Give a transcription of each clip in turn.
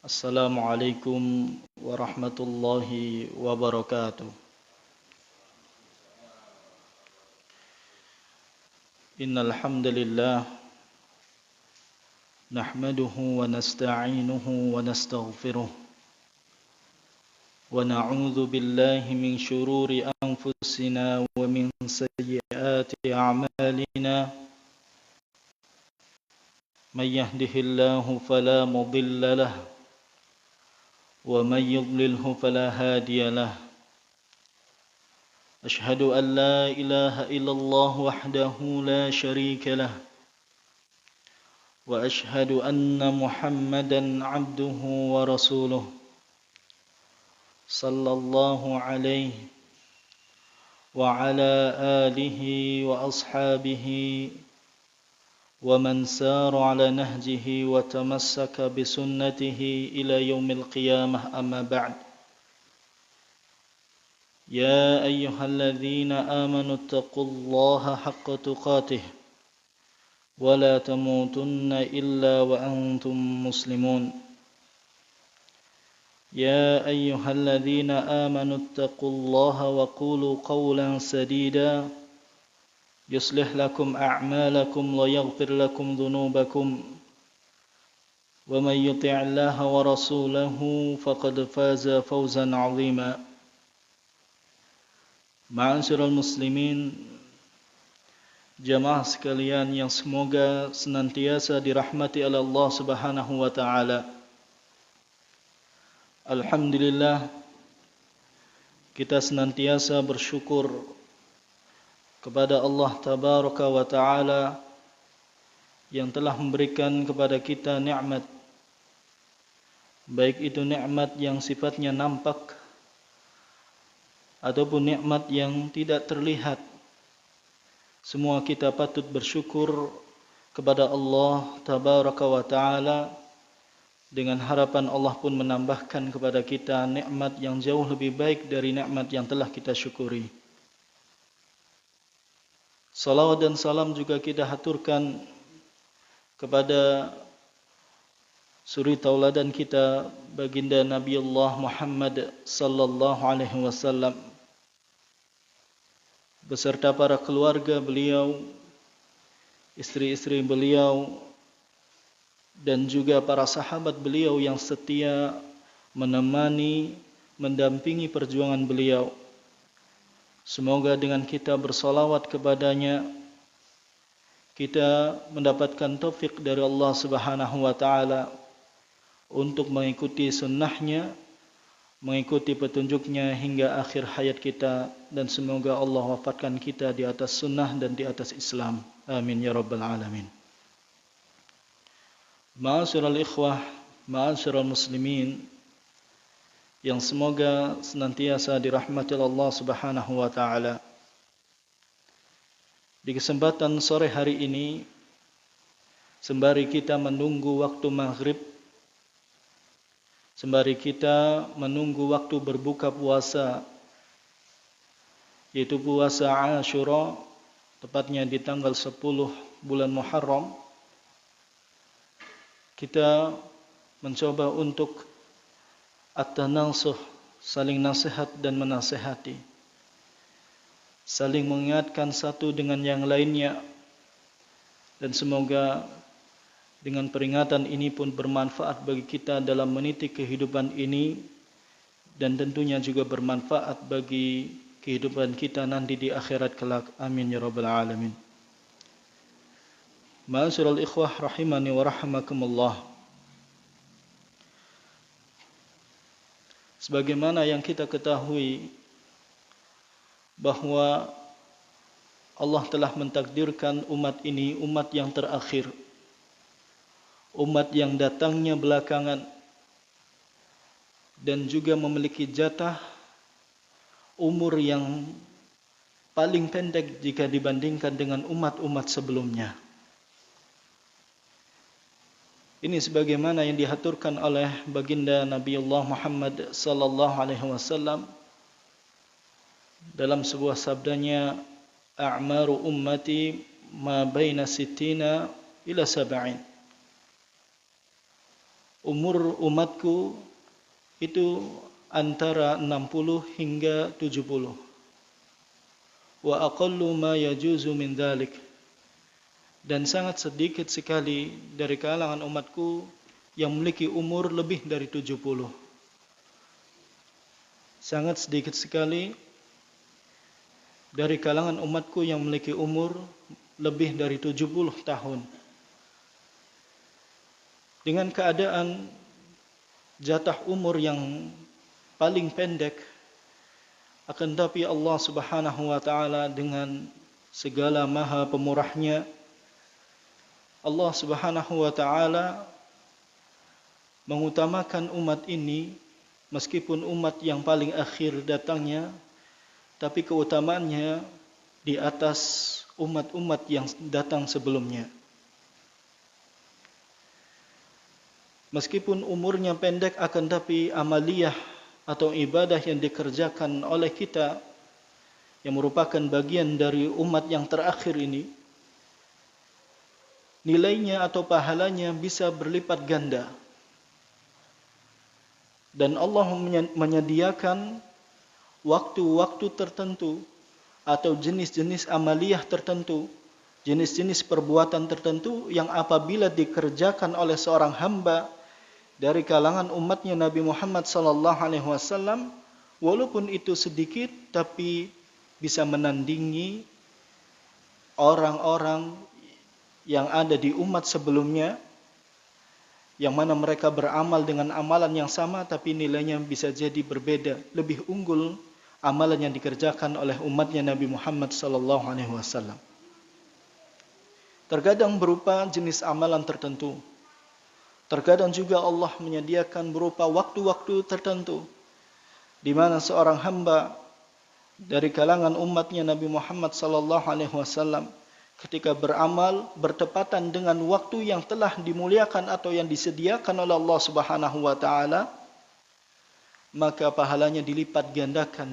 Assalamualaikum warahmatullahi wabarakatuh. Innal hamdalillah nahmaduhu wa nasta'inuhu wa nastaghfiruh wa na'udzu billahi min shururi anfusina wa min sayyiati a'malina. May yahdihillahu fala mudilla lahu wa may yudlilhu fala hadiya lahu. أشهد أن لا إله إلا الله وحده لا شريك له وأشهد أن محمدا عبده ورسوله صلى الله عليه وعلى آله وأصحابه ومن سار على نهجه وتمسك بسنته إلى يوم القيامة أما بعد. يا أيها الذين آمنوا اتقوا الله حق تقاته ولا تموتن إلا وأنتم مسلمون. يا أيها الذين آمنوا اتقوا الله وقولوا قولا سديدا يصلح لكم أعمالكم ويغفر لكم ذنوبكم ومن يطع الله ورسوله فقد فاز فوزا عظيما. Ma'asyiral muslimin, jamaah sekalian yang semoga senantiasa dirahmati oleh Allah Subhanahu wa taala. Alhamdulillah, kita senantiasa bersyukur kepada Allah Tabaraka wa taala yang telah memberikan kepada kita nikmat, baik itu nikmat yang sifatnya nampak ataupun nikmat yang tidak terlihat. Semua kita patut bersyukur kepada Allah Tabaraka wa taala, dengan harapan Allah pun menambahkan kepada kita nikmat yang jauh lebih baik dari nikmat yang telah kita syukuri. Salawat dan salam juga kita haturkan kepada suri tauladan kita, baginda Nabi Allah Muhammad sallallahu alaihi wasallam, beserta para keluarga beliau, istri-istri beliau, dan juga para sahabat beliau yang setia menemani, mendampingi perjuangan beliau. Semoga dengan kita bersolawat kepadanya, kita mendapatkan taufik dari Allah Subhanahu wa taala untuk mengikuti sunnahnya, mengikuti petunjuknya hingga akhir hayat kita, dan semoga Allah wafatkan kita di atas sunnah dan di atas Islam. Amin ya rabbal alamin. Ma'asyiral ikhwah, ma'asyiral muslimin, yang semoga senantiasa dirahmati Allah Subhanahu wa taala. Di kesempatan sore hari ini, sembari kita menunggu waktu maghrib, sembari kita menunggu waktu berbuka puasa, yaitu puasa Asyura, tepatnya di tanggal 10 bulan Muharram, kita mencoba untuk at-tanasuh, saling nasihat dan menasihati, saling mengingatkan satu dengan yang lainnya, dan semoga dengan peringatan ini pun bermanfaat bagi kita dalam meniti kehidupan ini, dan tentunya juga bermanfaat bagi kehidupan kita nanti di akhirat kelak. Amin ya rabbal alamin. Ma'asyiral ikhwah rahimani wa rahimakumullah. Sebagaimana yang kita ketahui bahwa Allah telah mentakdirkan umat ini umat yang terakhir, umat yang datangnya belakangan, dan juga memiliki jatah umur yang paling pendek jika dibandingkan dengan umat-umat sebelumnya. Ini sebagaimana yang dihaturkan oleh baginda Nabi Allah Muhammad sallallahu alaihi wasallam dalam sebuah sabdanya, a'maru ummati ma baina sittina ila sab'in. umur umatku itu antara 60 hingga 70. Wa aqallu ma yajuzu min dzalik. Dan sangat sedikit sekali dari kalangan umatku yang memiliki umur lebih dari 70. Sangat sedikit sekali dari kalangan umatku yang memiliki umur lebih dari 70 tahun. Dengan keadaan jatah umur yang paling pendek, akan tetapi Allah Subhanahu wa taala dengan segala maha pemurahnya, Allah Subhanahu wa taala mengutamakan umat ini meskipun umat yang paling akhir datangnya, tapi keutamaannya di atas umat-umat yang datang sebelumnya. Meskipun umurnya pendek, akan tapi amaliyah atau ibadah yang dikerjakan oleh kita yang merupakan bagian dari umat yang terakhir ini, nilainya atau pahalanya bisa berlipat ganda. Dan Allah menyediakan waktu-waktu tertentu atau jenis-jenis amaliyah tertentu, jenis-jenis perbuatan tertentu yang apabila dikerjakan oleh seorang hamba dari kalangan umatnya Nabi Muhammad sallallahu alaihi wasallam, walaupun itu sedikit tapi bisa menandingi orang-orang yang ada di umat sebelumnya, yang mana mereka beramal dengan amalan yang sama tapi nilainya bisa jadi berbeda, lebih unggul amalan yang dikerjakan oleh umatnya Nabi Muhammad sallallahu alaihi wasallam. Terkadang berupa jenis amalan tertentu. Terkadang juga Allah menyediakan berupa waktu-waktu tertentu di mana seorang hamba dari kalangan umatnya Nabi Muhammad sallallahu alaihi wasallam ketika beramal bertepatan dengan waktu yang telah dimuliakan atau yang disediakan oleh Allah Subhanahu wa taala, maka pahalanya dilipat gandakan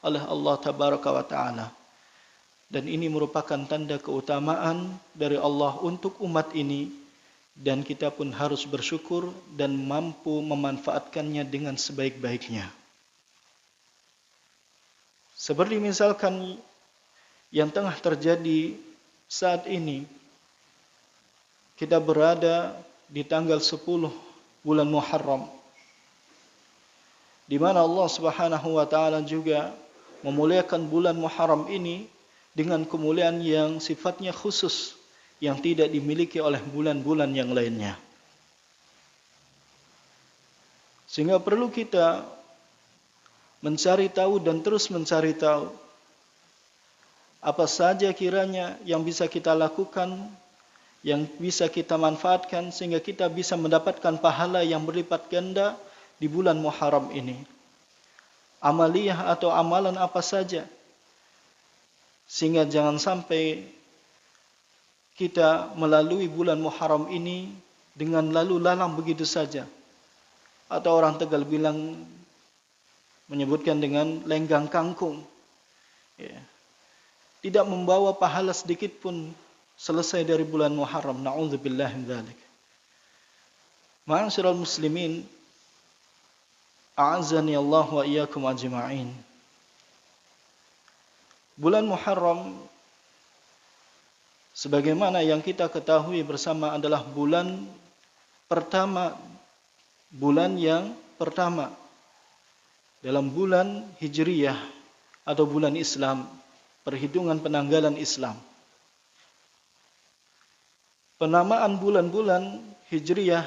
oleh Allah Tabaraka wa taala. Dan ini merupakan tanda keutamaan dari Allah untuk umat ini, dan kita pun harus bersyukur dan mampu memanfaatkannya dengan sebaik-baiknya. Seperti misalkan yang tengah terjadi saat ini, kita berada di tanggal 10 bulan Muharram, di mana Allah Subhanahu wa taala juga memuliakan bulan Muharram ini dengan kemuliaan yang sifatnya khusus yang tidak dimiliki oleh bulan-bulan yang lainnya. Sehingga perlu kita mencari tahu dan terus mencari tahu apa saja kiranya yang bisa kita lakukan, yang bisa kita manfaatkan sehingga kita bisa mendapatkan pahala yang berlipat ganda di bulan Muharram ini. Amaliyah atau amalan apa saja, sehingga jangan sampai kita melalui bulan Muharram ini dengan lalu lalang begitu saja. Atau orang Tegal bilang, menyebutkan dengan lenggang kangkung. Ya. Tidak membawa pahala sedikit pun selesai dari bulan Muharram. Na'udzubillah min dzalik. Ma'asyiral muslimin, a'azzani Allah wa iyyakum ajma'in. Bulan Muharram, sebagaimana yang kita ketahui bersama, adalah bulan yang pertama dalam bulan Hijriyah atau bulan Islam, perhitungan penanggalan Islam. Penamaan bulan-bulan Hijriyah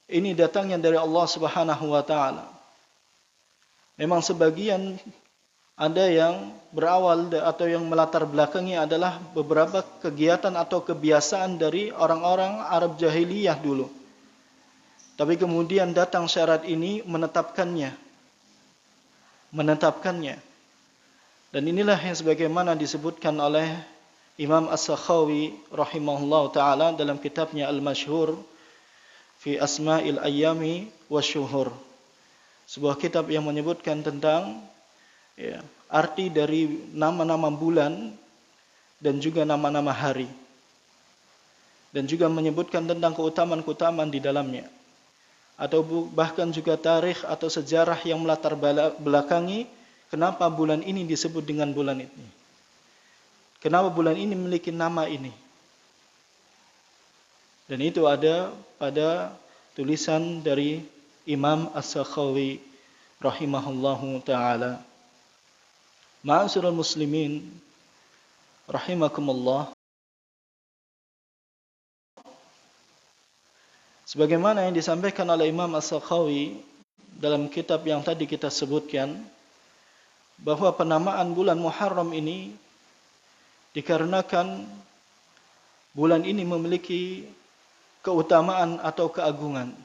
ini datangnya dari Allah Subhanahu wa taala. Memang sebagian ada yang berawal atau yang melatar belakangi adalah beberapa kegiatan atau kebiasaan dari orang-orang Arab jahiliyah dulu. Tapi kemudian datang syarat ini menetapkannya. Dan inilah yang sebagaimana disebutkan oleh Imam As-Sakhawi rahimahullah ta'ala dalam kitabnya Al-Masyhur fi Asma'il Ayyami Wasyuhur. Sebuah kitab yang menyebutkan tentang arti dari nama-nama bulan dan juga nama-nama hari. dan juga menyebutkan tentang keutamaan-keutamaan di dalamnya, atau bahkan juga tarikh atau sejarah yang melatar belakangi kenapa bulan ini disebut dengan bulan ini, kenapa bulan ini memiliki nama ini. Dan itu ada pada tulisan dari Imam As-Sakhawi rahimahullahu ta'ala. Ma'asyiral muslimin rahimakumullah, sebagaimana yang disampaikan oleh Imam As-Sakhawi dalam kitab yang tadi kita sebutkan, bahwa penamaan bulan Muharram ini dikarenakan bulan ini memiliki keutamaan atau keagungan.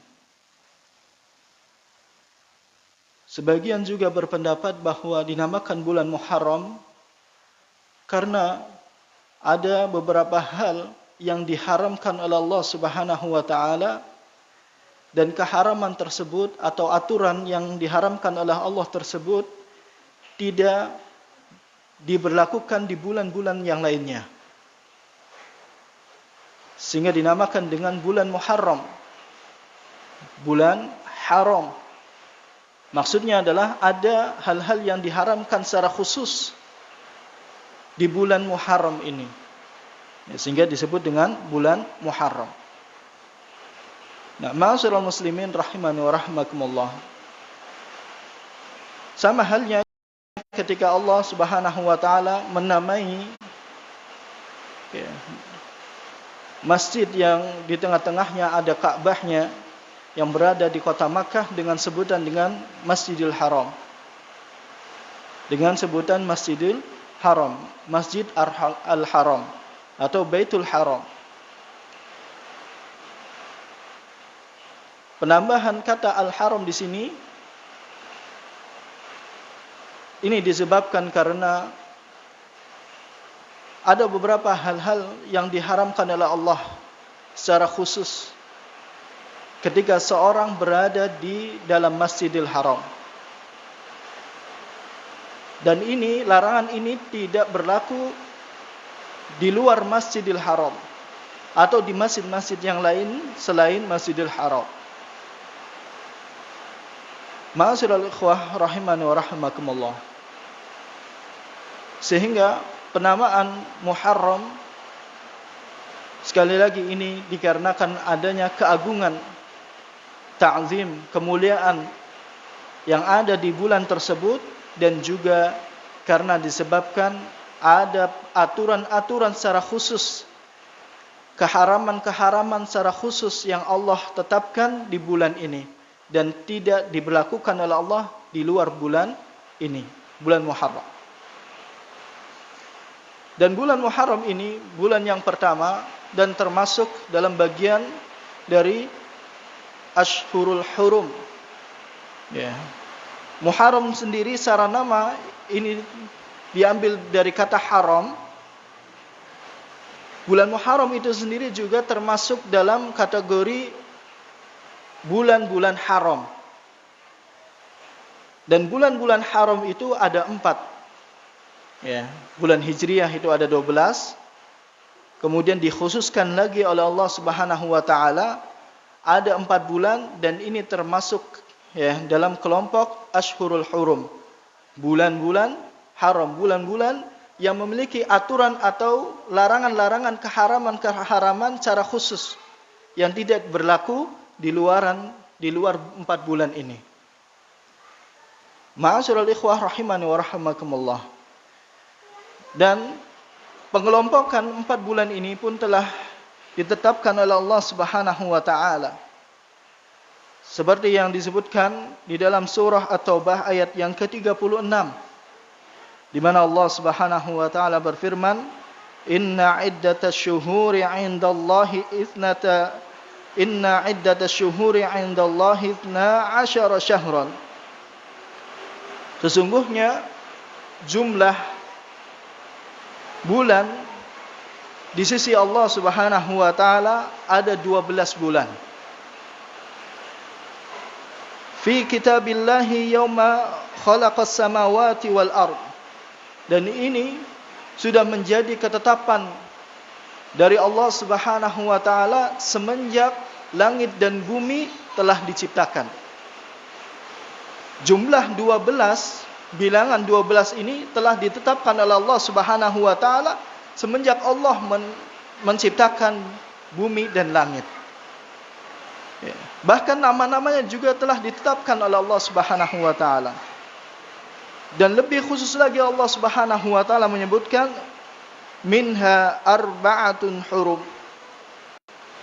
Sebagian juga berpendapat bahwa dinamakan bulan Muharram karena ada beberapa hal yang diharamkan oleh Allah Subhanahu wa taala, dan keharaman tersebut atau aturan yang diharamkan oleh Allah tersebut tidak diberlakukan di bulan-bulan yang lainnya, sehingga dinamakan dengan bulan Muharram, bulan haram. Maksudnya adalah ada hal-hal yang diharamkan secara khusus di bulan Muharram ini, sehingga disebut dengan bulan Muharram. Nah, ma'asyiral muslimin rahimani wa rahmakumullah, sama halnya ketika Allah Subhanahu wa taala menamai masjid yang di tengah-tengahnya ada Ka'bahnya yang berada di kota Makkah dengan sebutan dengan Masjidil Haram, dengan sebutan Masjidil Haram, Masjid Al-Haram atau Baitul Haram. Penambahan kata Al-Haram di sini ini disebabkan karena ada beberapa hal-hal yang diharamkan oleh Allah secara khusus ketika seorang berada di dalam Masjidil Haram. Dan ini, larangan ini tidak berlaku di luar Masjidil Haram atau di masjid-masjid yang lain selain Masjidil Haram. Ma'asyiral ikhwah rahimani wa rahimakumullah. Sehingga penamaan Muharram sekali lagi ini dikarenakan adanya keagungan, ta'zim, kemuliaan yang ada di bulan tersebut, dan juga karena disebabkan ada aturan-aturan secara khusus, keharaman-keharaman secara khusus yang Allah tetapkan di bulan ini dan tidak diberlakukan oleh Allah di luar bulan ini, bulan Muharram. Dan bulan Muharram ini bulan yang pertama dan termasuk dalam bagian dari Ashhurul Hurum. Ya. Muharram sendiri secara nama ini diambil dari kata haram. Bulan Muharram itu sendiri juga termasuk dalam kategori bulan-bulan haram. Dan bulan-bulan haram itu ada 4. Ya, bulan Hijriah itu ada 12. Kemudian dikhususkan lagi oleh Allah Subhanahu wa taala ada 4 bulan, dan ini termasuk ya dalam kelompok Ashhurul Hurum. Bulan-bulan haram, bulan-bulan yang memiliki aturan atau larangan-larangan, keharaman-keharaman secara khusus yang tidak berlaku di luar 4 bulan ini. Ma'asyiral ikhwah rahimani wa rahimakumullah. Dan pengelompokan 4 bulan ini pun telah ditetapkan oleh Allah Subhanahu wa taala. Seperti yang disebutkan di dalam surah At-Taubah ayat yang ke-36, di mana Allah Subhanahu wa taala berfirman, "Inna iddatash syuhuri 'indallahi 12 syahran." Sesungguhnya jumlah bulan di sisi Allah Subhanahu wa taala ada 12 bulan. Fi kitabillahi yauma khalaqas samawati wal ard. Dan ini sudah menjadi ketetapan dari Allah Subhanahu wa taala semenjak langit dan bumi telah diciptakan. Jumlah 12, bilangan 12 ini telah ditetapkan oleh Allah Subhanahu wa taala semenjak Allah menciptakan bumi dan langit. Bahkan nama-namanya juga telah ditetapkan oleh Allah Subhanahu wa taala. Dan lebih khusus lagi Allah Subhanahu wa taala menyebutkan minha arba'atun hurum.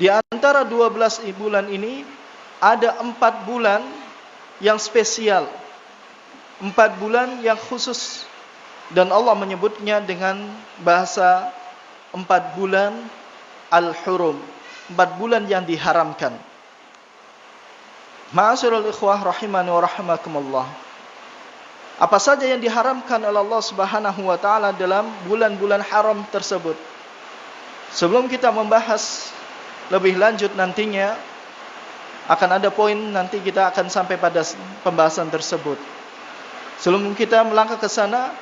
Di antara 12 bulan ini ada 4 bulan yang spesial, 4 bulan yang khusus, dan Allah menyebutnya dengan bahasa 4 bulan al-hurum, 4 bulan yang diharamkan. Ma'asyiral ikhwah rahimani wa rahimakumullah. Apa saja yang diharamkan oleh Allah Subhanahu wa taala dalam bulan-bulan haram tersebut? Sebelum kita membahas lebih lanjut nantinya, akan ada poin nanti kita akan sampai pada pembahasan tersebut. Sebelum kita melangkah ke sana,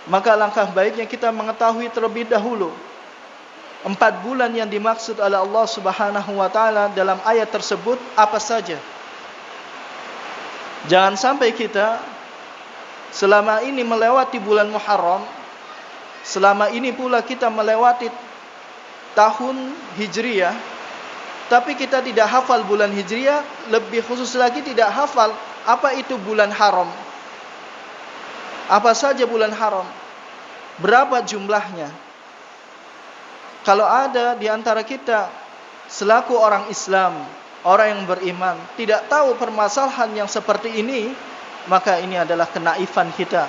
maka langkah baiknya kita mengetahui terlebih dahulu 4 bulan yang dimaksud oleh Allah Subhanahu wa taala dalam ayat tersebut apa saja. Jangan sampai kita selama ini melewati bulan Muharram, selama ini pula kita melewati tahun Hijriyah, tapi kita tidak hafal bulan Hijriyah, lebih khusus lagi tidak hafal apa itu bulan haram. Apa saja bulan haram? Berapa jumlahnya? Kalau ada di antara kita selaku orang Islam, orang yang beriman, tidak tahu permasalahan yang seperti ini, maka ini adalah kenaifan kita.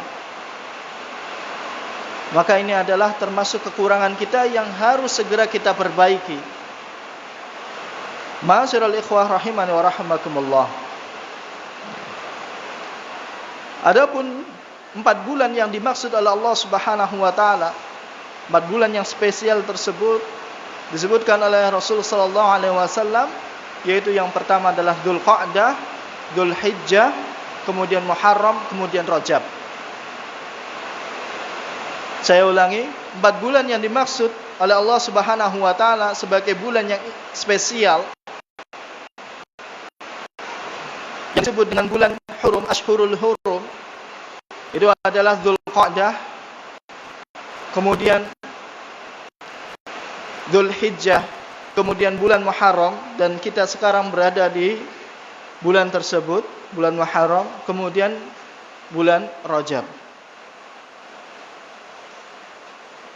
Maka ini adalah termasuk kekurangan kita yang harus segera kita perbaiki. Ma'asyiral ikhwah rahimani wa rahimakumullah. Adapun 4 bulan yang dimaksud oleh Allah Subhanahu wa taala, 4 bulan yang spesial tersebut disebutkan oleh Rasul sallallahu alaihi wasallam, yaitu yang pertama adalah Dzulqa'dah, Dzulhijjah, kemudian Muharram, kemudian Rajab. Saya ulangi, 4 bulan yang dimaksud oleh Allah Subhanahu wa taala sebagai bulan yang spesial, yang disebut dengan bulan hurum, Ashhurul Hurum, itu adalah Dzulqa'dah, kemudian Dzulhijjah, kemudian bulan Muharram, dan kita sekarang berada di bulan tersebut, bulan Muharram, kemudian bulan Rajab.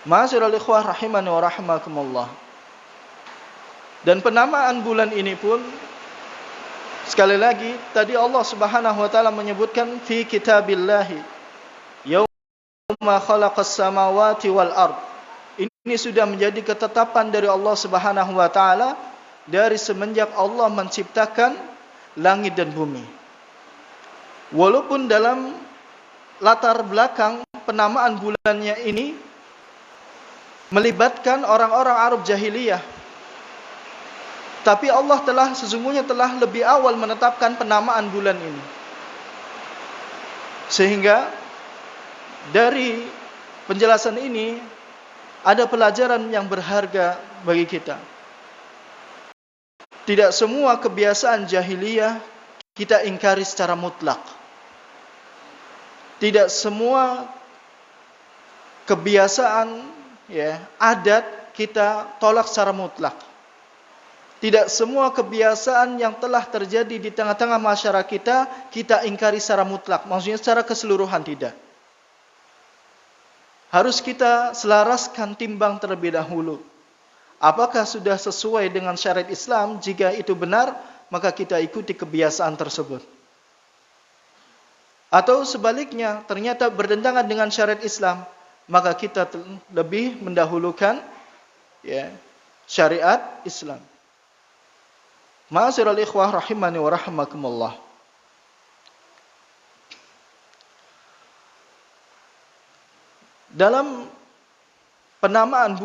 Ma'asyiral ikhwah rahimani wa rahimakumullah. Dan penamaan bulan ini pun sekali lagi tadi Allah Subhanahu wa taala menyebutkan fi kitabillahi yauma khalaqas samawati wal ard. Ini sudah menjadi ketetapan dari Allah Subhanahu wa taala dari semenjak Allah menciptakan langit dan bumi. Walaupun dalam latar belakang penamaan bulannya ini melibatkan orang-orang Arab jahiliyah, tapi Allah sesungguhnya telah lebih awal menetapkan penamaan bulan ini. Sehingga dari penjelasan ini ada pelajaran yang berharga bagi kita. Tidak semua kebiasaan jahiliyah kita ingkari secara mutlak. Tidak semua kebiasaan adat kita tolak secara mutlak. Tidak semua kebiasaan yang telah terjadi di tengah-tengah masyarakat kita ingkari secara mutlak. Maksudnya secara keseluruhan tidak. Harus kita selaraskan, timbang terlebih dahulu. Apakah sudah sesuai dengan syariat Islam? Jika itu benar, maka kita ikuti kebiasaan tersebut. Atau sebaliknya, ternyata bertentangan dengan syariat Islam, maka kita lebih mendahulukan syariat Islam. Ma'asyiral ikhwah rahimani wa rahimakumullah. Dalam penamaan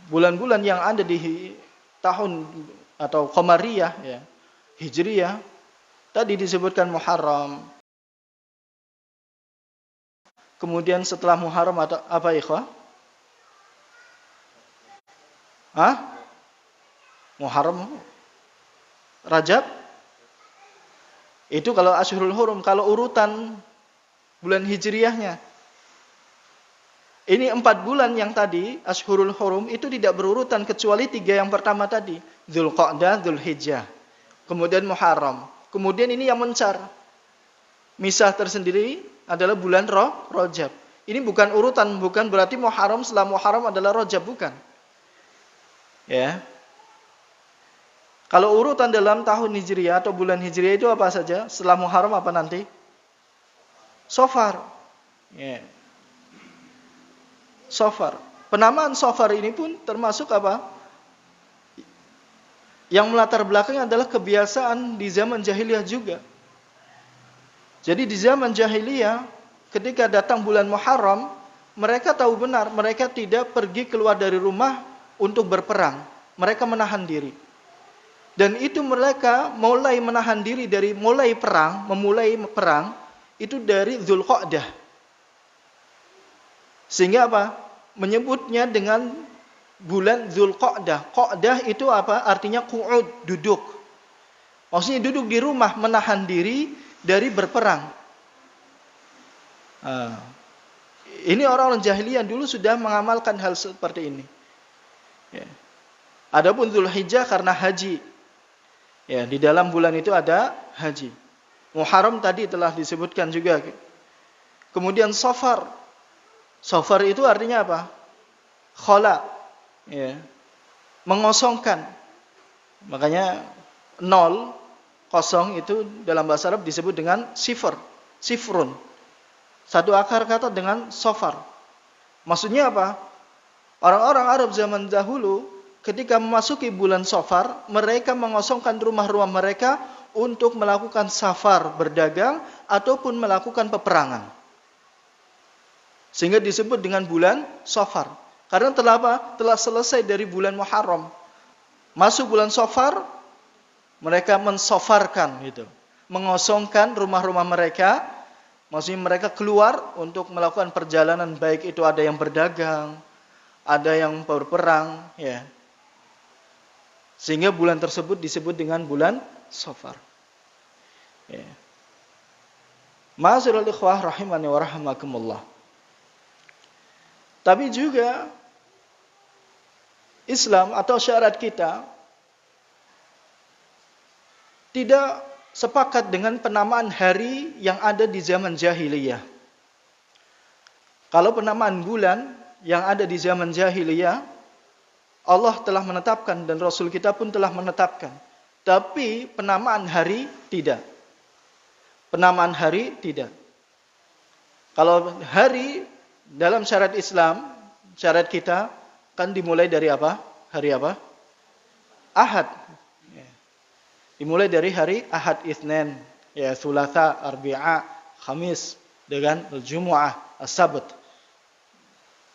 bulan-bulan yang ada di tahun atau Qamariyah, Hijriyah, tadi disebutkan Muharram. Kemudian setelah Muharram atau apa ikhwah? Hah? Muharram, Rajab. Itu kalau Ashhurul Hurum. Kalau urutan bulan Hijriyahnya, ini 4 bulan yang tadi Ashhurul Hurum itu tidak berurutan kecuali 3 yang pertama tadi, Dzulqa'dah, Dzulhijjah, kemudian Muharram, kemudian ini yang mencar. Misah tersendiri adalah bulan Rajab. Ini bukan urutan, bukan berarti Muharram setelah Muharram adalah Rajab, bukan. Ya. Kalau urutan dalam tahun Hijriah atau bulan Hijriah itu apa saja? Setelah Muharram apa nanti? Safar. Ya. Safar. Penamaan Safar ini pun termasuk apa? Yang melatar belakangnya adalah kebiasaan di zaman jahiliyah juga. Jadi di zaman jahiliyah, ketika datang bulan Muharram, mereka tahu benar, mereka tidak pergi keluar dari rumah untuk berperang. Mereka menahan diri. Dan itu mereka mulai menahan diri dari memulai perang, itu dari Dzulqa'dah. Sehingga apa? Menyebutnya dengan bulan Dzulqa'dah. Qa'dah itu apa? Artinya qu'ud, duduk. Maksudnya duduk di rumah, menahan diri dari berperang. Ini orang-orang jahiliyah dulu sudah mengamalkan hal seperti ini. Ya. Adapun Dzulhijjah karena haji. Ya, di dalam bulan itu ada haji. Muharram tadi telah disebutkan juga. Kemudian Safar. Safar itu artinya apa? Khala. Ya. Mengosongkan. Makanya 0, kosong itu dalam bahasa Arab disebut dengan sifr. Sifrun. Satu akar kata dengan Safar. Maksudnya apa? Orang-orang Arab zaman dahulu ketika memasuki bulan Safar, mereka mengosongkan rumah-rumah mereka untuk melakukan safar, berdagang, ataupun melakukan peperangan. Sehingga disebut dengan bulan Safar. Karena telah apa? Telah selesai dari bulan Muharram. Masuk bulan Safar, mereka mensafarkan, gitu. Mengosongkan rumah-rumah mereka, maksudnya mereka keluar untuk melakukan perjalanan, baik itu ada yang berdagang, ada yang berperang, ya. Sehingga bulan tersebut disebut dengan bulan Safar. Ya. Ma'asyiral ikhwah rahimani wa rahimakumullah. Tapi juga Islam atau syariat kita tidak sepakat dengan penamaan hari yang ada di zaman jahiliyah. Kalau penamaan bulan yang ada di zaman jahiliyah, Allah telah menetapkan dan Rasul kita pun telah menetapkan. Tapi penamaan hari tidak. Penamaan hari tidak. Kalau hari dalam syariat Islam, syariat kita kan dimulai dari apa? Hari apa? Ahad. Dimulai dari hari Ahad, Itsnin, ya, Thulatha, Arbi'a, Khamis, dengan Jumu'ah, As-Sabt.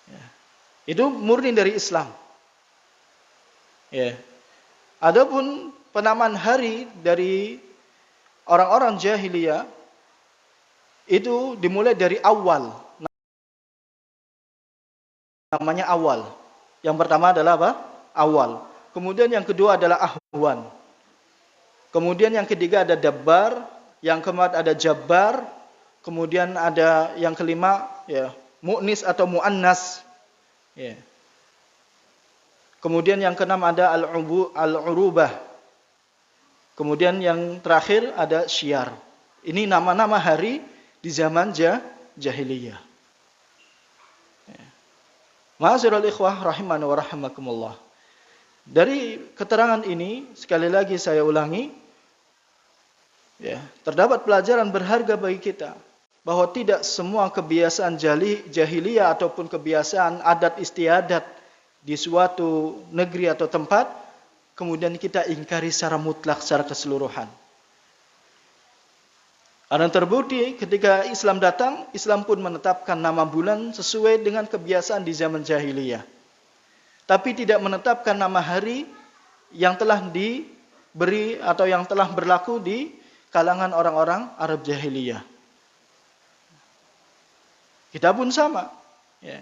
Ya. Itu murni dari Islam. Ya. Adapun penamaan hari dari orang-orang jahiliyah itu dimulai dari awal. Namanya awal. Yang pertama adalah apa? Awal. Kemudian yang kedua adalah ahwan. Kemudian yang ketiga ada dabbar, yang keempat ada jabbar, kemudian ada yang kelima ya, mu'nis atau mu'annas. Ya. Kemudian yang keenam ada al-urubah. Kemudian yang terakhir ada syiar. Ini nama-nama hari di zaman jahiliyah. Ma'asyiral ikhwah rahimani wa rahimakumullah. Dari keterangan ini sekali lagi saya ulangi, ya, terdapat pelajaran berharga bagi kita bahwa tidak semua kebiasaan jahiliyah ataupun kebiasaan adat istiadat di suatu negeri atau tempat kemudian kita ingkari secara mutlak, secara keseluruhan. Karena terbukti ketika Islam datang, Islam pun menetapkan nama bulan sesuai dengan kebiasaan di zaman jahiliyah. Tapi tidak menetapkan nama hari yang telah diberi atau yang telah berlaku di kalangan orang-orang Arab jahiliyah. Kita pun sama. Ya.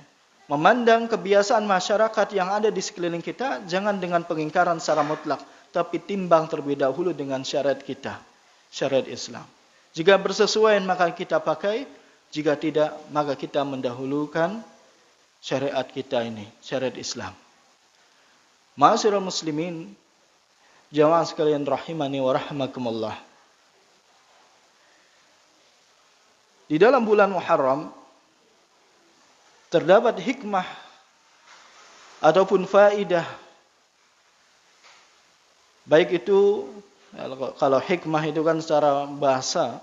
Memandang kebiasaan masyarakat yang ada di sekeliling kita, jangan dengan pengingkaran secara mutlak, tapi timbang terlebih dahulu dengan syariat kita, syariat Islam. Jika bersesuaian maka kita pakai, jika tidak maka kita mendahulukan syariat kita ini, syariat Islam. Ma'asyiral muslimin, jamaah sekalian rahimani wa rahimakumullah. Di dalam bulan Muharram terdapat hikmah ataupun faidah. Baik itu, kalau hikmah itu kan secara bahasa,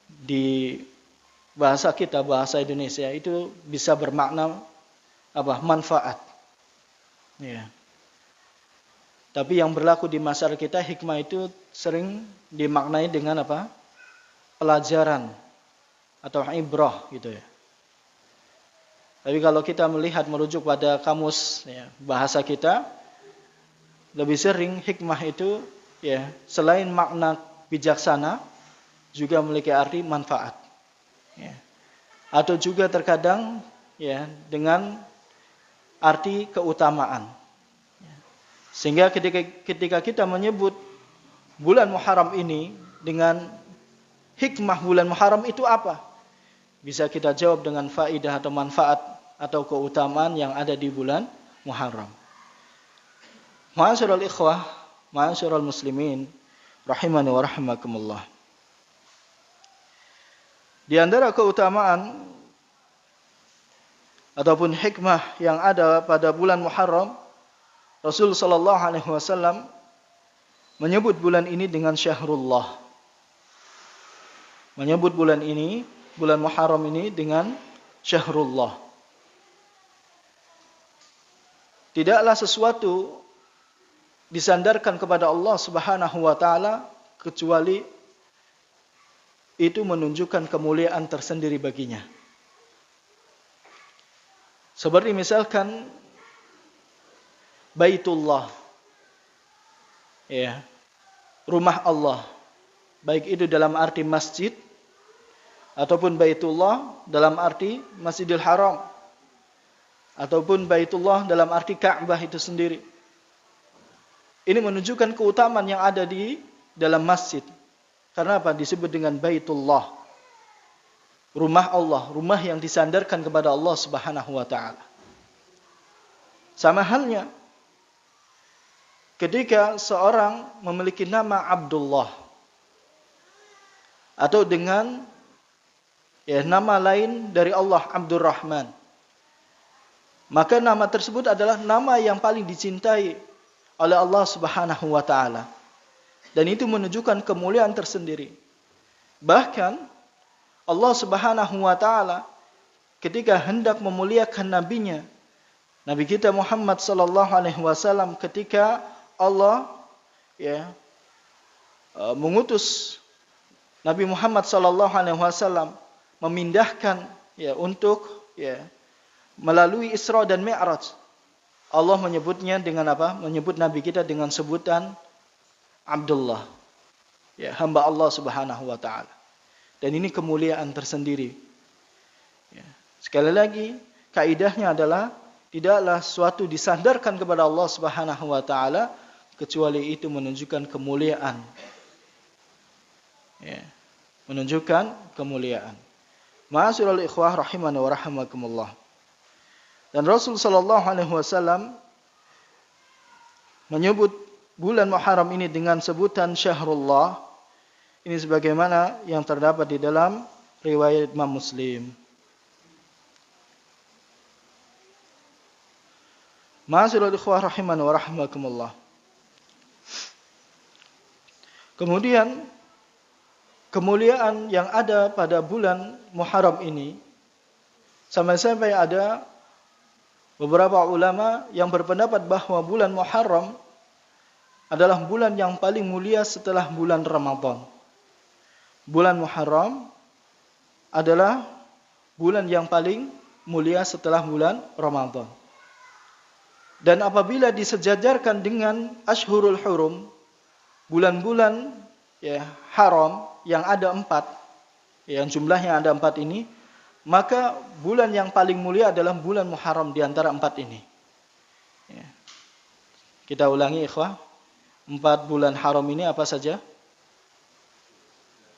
di bahasa kita, bahasa Indonesia, itu bisa bermakna manfaat. Ya. Tapi yang berlaku di masyarakat kita, hikmah itu sering dimaknai dengan pelajaran atau ibrah gitu ya. Tapi kalau kita melihat merujuk pada kamus bahasa kita, lebih sering hikmah itu selain makna bijaksana juga memiliki arti manfaat. Atau juga terkadang dengan arti keutamaan. Sehingga ketika kita menyebut bulan Muharram ini dengan hikmah bulan Muharram itu apa? Bisa kita jawab dengan faidah atau manfaat atau keutamaan yang ada di bulan Muharram. Ma'asyiral ikhwah, ma'asyiral muslimin, rahimani wa rahimakumullah. Di antara keutamaan ataupun hikmah yang ada pada bulan Muharram, Rasul sallallahu alaihi wasallam menyebut bulan ini dengan syahrullah. Menyebut bulan ini, bulan Muharram ini dengan syahrullah. Tidaklah sesuatu disandarkan kepada Allah Subhanahu wa taala kecuali itu menunjukkan kemuliaan tersendiri baginya. Seperti misalkan Baitullah, rumah Allah, baik itu dalam arti masjid ataupun Baitullah dalam arti Masjidil Haram, ataupun Baitullah dalam arti Ka'bah itu sendiri. Ini menunjukkan keutamaan yang ada di dalam masjid. Karena apa? Disebut dengan Baitullah, rumah Allah, rumah yang disandarkan kepada Allah Subhanahu wa taala. Sama halnya ketika seorang memiliki nama Abdullah atau dengan nama lain dari Allah, Abdurrahman, maka nama tersebut adalah nama yang paling dicintai oleh Allah Subhanahu wa taala. Dan itu menunjukkan kemuliaan tersendiri. Bahkan Allah Subhanahu wa taala ketika hendak memuliakan nabinya, Nabi kita Muhammad sallallahu alaihi wasallam, ketika Allah mengutus Nabi Muhammad sallallahu alaihi wasallam memindahkan untuk melalui Isra dan Mi'raj, Allah menyebutnya dengan apa? Menyebut Nabi kita dengan sebutan Abdullah, hamba Allah Subhanahu wa taala. Dan ini kemuliaan tersendiri. Sekali lagi, kaidahnya adalah tidaklah suatu disandarkan kepada Allah Subhanahu wa taala kecuali itu menunjukkan kemuliaan. Menunjukkan kemuliaan. Ma'asyiral ikhwah rahimani wa rahimakumullah. Dan Rasul sallallahu alaihi wasallam menyebut bulan Muharram ini dengan sebutan syahrullah. Ini sebagaimana yang terdapat di dalam riwayat Imam Muslim. Ma'asyiral ikhwah rahimani wa rahimakumullah. Kemudian kemuliaan yang ada pada bulan Muharram ini, sampai-sampai ada beberapa ulama yang berpendapat bahwa bulan Muharram adalah bulan yang paling mulia setelah bulan Ramadan. Bulan Muharram adalah bulan yang paling mulia setelah bulan Ramadan. Dan apabila disejajarkan dengan Ashhurul Hurum, bulan-bulan haram yang ada 4, yang jumlahnya ada 4 ini, maka bulan yang paling mulia adalah bulan Muharram di antara 4 ini. Ya. Kita ulangi ikhwah. 4 bulan haram ini apa saja?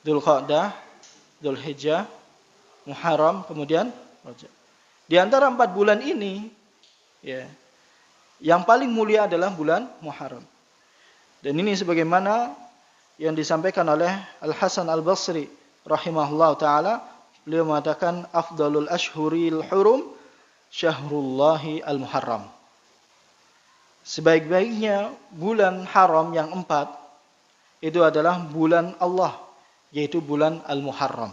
Dzulqa'dah, Dzulhijjah, Muharram, kemudian Rajab. Di antara 4 bulan ini, ya, yang paling mulia adalah bulan Muharram. Dan ini sebagaimana yang disampaikan oleh Al-Hasan Al-Basri rahimahullah ta'ala, beliau mengatakan afdalul ashhuril hurum syahrullahi al-muharram. Sebaik-baiknya bulan haram yang 4 itu adalah bulan Allah, yaitu bulan Al-Muharram.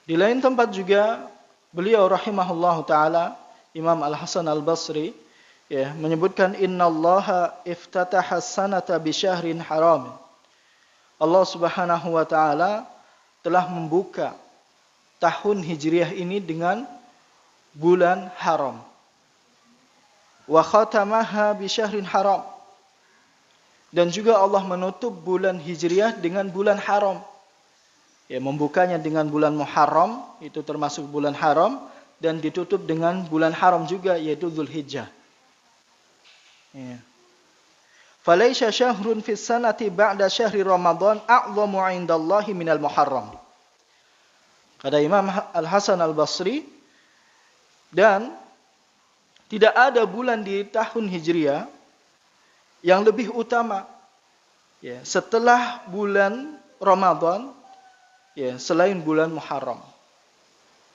Di lain tempat juga beliau rahimahullahu taala, Imam Al-Hasan Al-Basri, ya, menyebutkan innallaha iftataha sanata bi syahrin haram. Allah Subhanahu wa taala telah membuka tahun Hijriah ini dengan bulan haram. Wa khatamaha bi syahrin haram. Dan juga Allah menutup bulan Hijriah dengan bulan haram. Ya, membukanya dengan bulan Muharram, itu termasuk bulan haram, dan ditutup dengan bulan haram juga, yaitu Dzulhijjah. Ya. Falaisha syahrun fis sanati ba'da syahri Ramadan a'zamu 'indallahi minal Muharram. Kata Imam Al-Hasan Al-Basri, dan tidak ada bulan di tahun Hijriah yang lebih utama, ya, setelah bulan Ramadan, ya, selain bulan Muharram.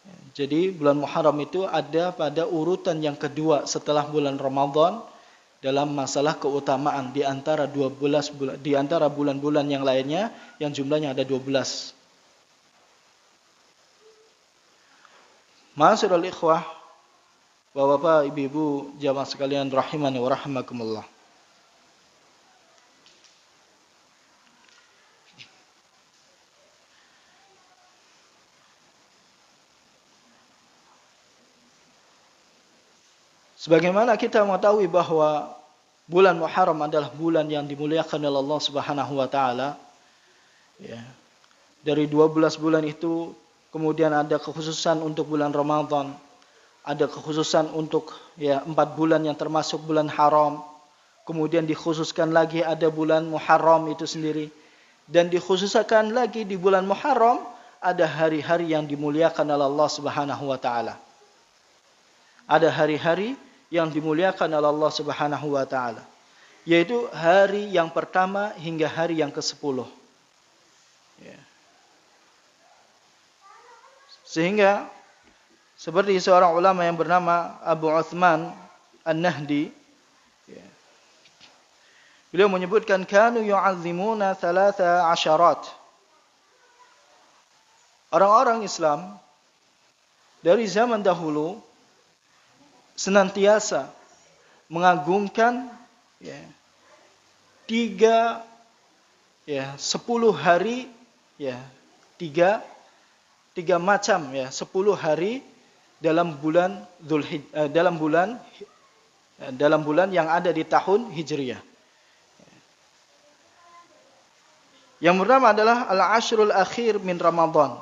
Ya, jadi bulan Muharram itu ada pada urutan yang kedua setelah bulan Ramadan dalam masalah keutamaan di antara 12 bulan, di antara bulan-bulan yang lainnya yang jumlahnya ada 12. Ma'asyiral ikhwah, Bapak-bapak, ibu-ibu, jamaah sekalian rahimani wa rahimakumullah. Sebagaimana kita mengetahui bahwa bulan Muharram adalah bulan yang dimuliakan oleh Allah Subhanahu wa taala, ya. Dari 12 bulan itu kemudian ada kekhususan untuk bulan Ramadan. Ada kekhususan untuk, ya, 4 bulan yang termasuk bulan haram. Kemudian dikhususkan lagi ada bulan Muharram itu sendiri. Dan dikhususkan lagi di bulan Muharram ada hari-hari yang dimuliakan oleh Allah Subhanahu wa taala. Ada hari-hari yang dimuliakan oleh Allah Subhanahu wa taala, yaitu hari yang pertama hingga hari yang ke-10. Ya. Sehingga seperti seorang ulama yang bernama Abu Uthman An-Nahdi, ya, beliau menyebutkan kanu yu'azzimuna 13. Orang-orang Islam dari zaman dahulu senantiasa mengagungkan, ya, 10 hari, ya, tiga macam, ya, 10 hari dalam bulan dalam bulan yang ada di tahun Hijriah. Yang pertama adalah al-ashrul akhir min Ramadan.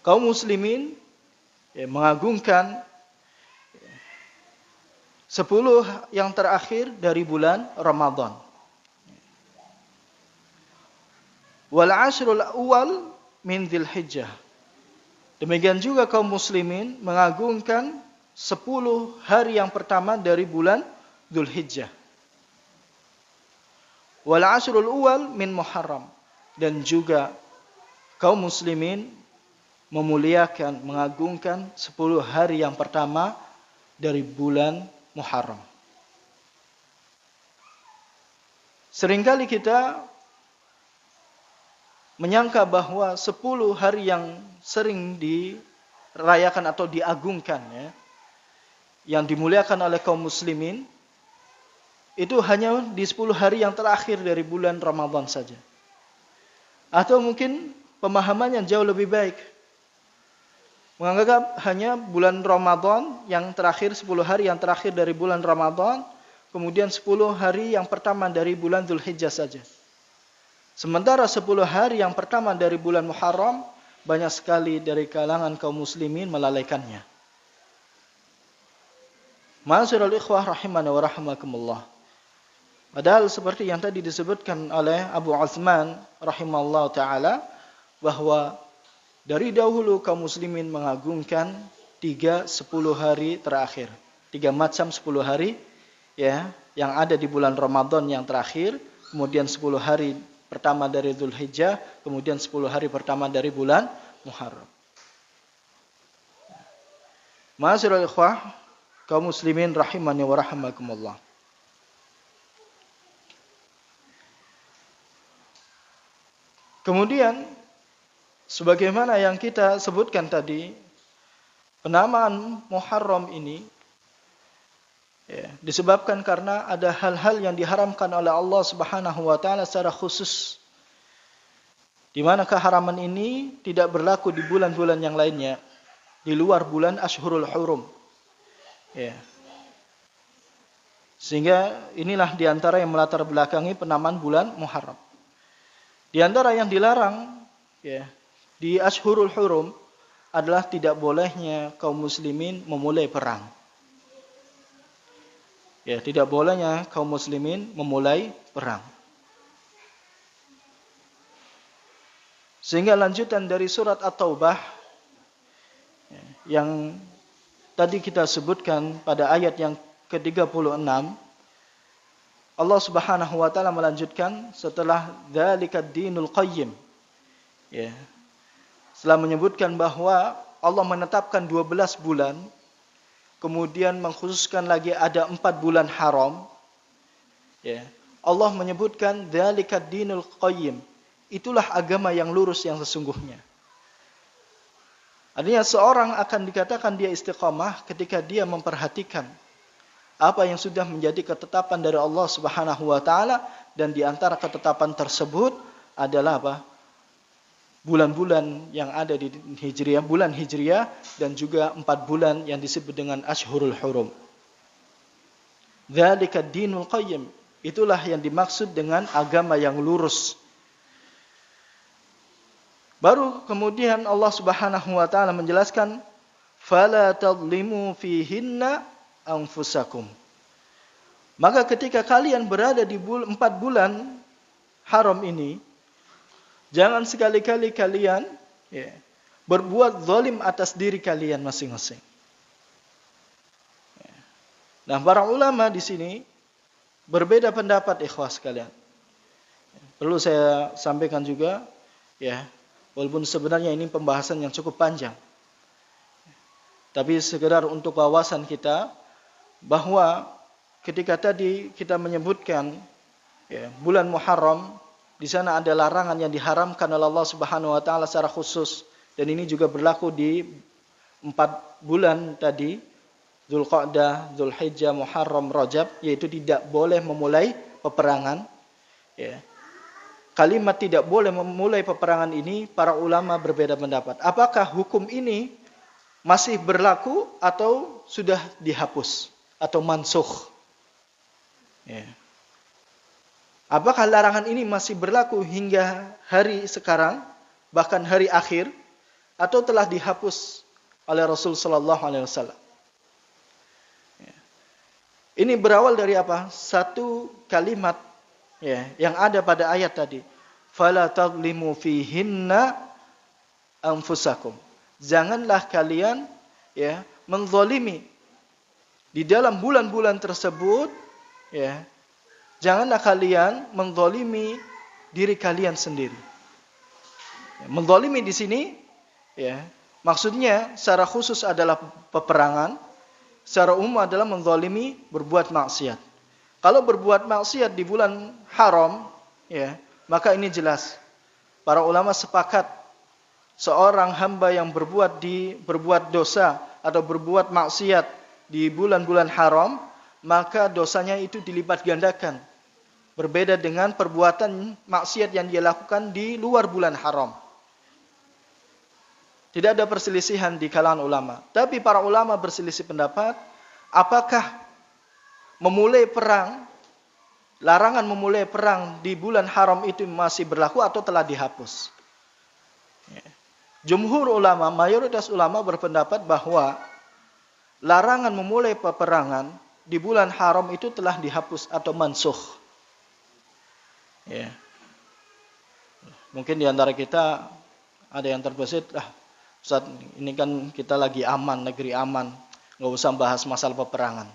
Kaum muslimin, ya, mengagungkan 10 yang terakhir dari bulan Ramadan. Wal ashrul awal min Dzulhijjah. Demikian juga kaum muslimin mengagungkan 10 hari yang pertama dari bulan Dzulhijjah. Wal ashrul awal min Muharram. Dan juga kaum muslimin memuliakan, mengagungkan 10 hari yang pertama dari bulan Muharram. Seringkali kita menyangka bahwa 10 hari yang sering dirayakan atau diagungkan, ya, yang dimuliakan oleh kaum muslimin, itu hanya di 10 hari yang terakhir dari bulan Ramadan saja. Atau mungkin pemahaman yang jauh lebih baik, menganggap hanya bulan Ramadan yang terakhir, 10 hari yang terakhir dari bulan Ramadan, kemudian 10 hari yang pertama dari bulan Dzulhijjah saja. Sementara 10 hari yang pertama dari bulan Muharram, banyak sekali dari kalangan kaum muslimin melalaikannya. Ma'asyiral ikhwah rahimani wa rahimakumullah. Padahal seperti yang tadi disebutkan oleh Abu Utsman rahimahullah ta'ala, bahwa dari dahulu kaum muslimin mengagungkan 10 hari terakhir. 3 macam 10 hari ya, yang ada di bulan Ramadan yang terakhir, kemudian 10 hari pertama dari Dzulhijjah, kemudian 10 hari pertama dari bulan Muharram. Ma'asyiral ikhwah, kaum muslimin rahimani wa rahimakumullah. Kemudian sebagaimana yang kita sebutkan tadi, penamaan Muharram ini ya, disebabkan karena ada hal-hal yang diharamkan oleh Allah Subhanahu wa taala secara khusus. Di mana keharaman ini tidak berlaku di bulan-bulan yang lainnya, di luar bulan Ashhurul Hurum. Ya. Sehingga inilah di antara yang melatar belakangi penamaan bulan Muharram. Di antara yang dilarang ya, di Ashhurul Hurum adalah tidak bolehnya kaum muslimin memulai perang. Ya, tidak bolehnya kaum muslimin memulai perang. Sehingga lanjutan dari surat At-Taubah yang tadi kita sebutkan pada ayat yang ke-36, Allah Subhanahu wa taala melanjutkan setelah dzalikad dinul qayyim. Ya. Setelah menyebutkan bahwa Allah menetapkan 12 bulan, kemudian mengkhususkan lagi ada 4 bulan haram. Ya. Allah menyebutkan dzalikad dinul qayyim. Itulah agama yang lurus yang sesungguhnya. Artinya seorang akan dikatakan dia istiqamah ketika dia memperhatikan apa yang sudah menjadi ketetapan dari Allah Subhanahu wa taala, dan di antara ketetapan tersebut adalah apa? Bulan-bulan yang ada di Hijriah, bulan Hijriah, dan juga 4 bulan yang disebut dengan Ashhurul Hurum. Dzalika dinul qayyim. Itulah yang dimaksud dengan agama yang lurus. Baru kemudian Allah Subhanahu wa taala menjelaskan fala tadlimu fihinna anfusakum. Maka ketika kalian berada di 4 bulan haram ini, jangan sekali-kali kalian ya, berbuat zalim atas diri kalian masing-masing. Nah, para ulama di sini berbeda pendapat, ikhwah sekalian. Perlu saya sampaikan juga ya, walaupun sebenarnya ini pembahasan yang cukup panjang. Tapi sekedar untuk wawasan kita, bahwa ketika tadi kita menyebutkan ya, bulan Muharram, di sana ada larangan yang diharamkan oleh Allah Subhanahu wa taala secara khusus, dan ini juga berlaku di 4 bulan tadi, Dzulqa'dah, Dzulhijjah, Muharram, Rajab, yaitu tidak boleh memulai peperangan. Ya. Kalimat tidak boleh memulai peperangan ini, para ulama berbeda pendapat. Apakah hukum ini masih berlaku atau sudah dihapus atau mansukh? Ya. Apakah larangan ini masih berlaku hingga hari sekarang, bahkan hari akhir, atau telah dihapus oleh Rasul sallallahu alaihi wasallam? Ya. Ini berawal dari apa? Satu kalimat ya, yang ada pada ayat tadi. Fala tadlimu fihinna anfusakum. Janganlah kalian ya menzalimi di dalam bulan-bulan tersebut ya. Janganlah kalian menzalimi diri kalian sendiri. Ya, menzalimi di sini ya, maksudnya secara khusus adalah peperangan, secara umum adalah menzalimi berbuat maksiat. Kalau berbuat maksiat di bulan haram, ya, maka ini jelas. Para ulama sepakat seorang hamba yang berbuat dosa atau berbuat maksiat di bulan-bulan haram, maka dosanya itu dilipat gandakan. Berbeda dengan perbuatan maksiat yang dia lakukan di luar bulan haram. Tidak ada perselisihan di kalangan ulama. Tapi para ulama berselisih pendapat, apakah memulai perang larangan memulai perang di bulan haram itu masih berlaku atau telah dihapus. Jumhur ulama, mayoritas ulama berpendapat bahwa larangan memulai peperangan di bulan haram itu telah dihapus atau mansukh. Ya. Mungkin di antara kita ada yang terbesit, Ustaz, ini kan kita lagi aman, negeri aman, nggak usah bahas masalah peperangan.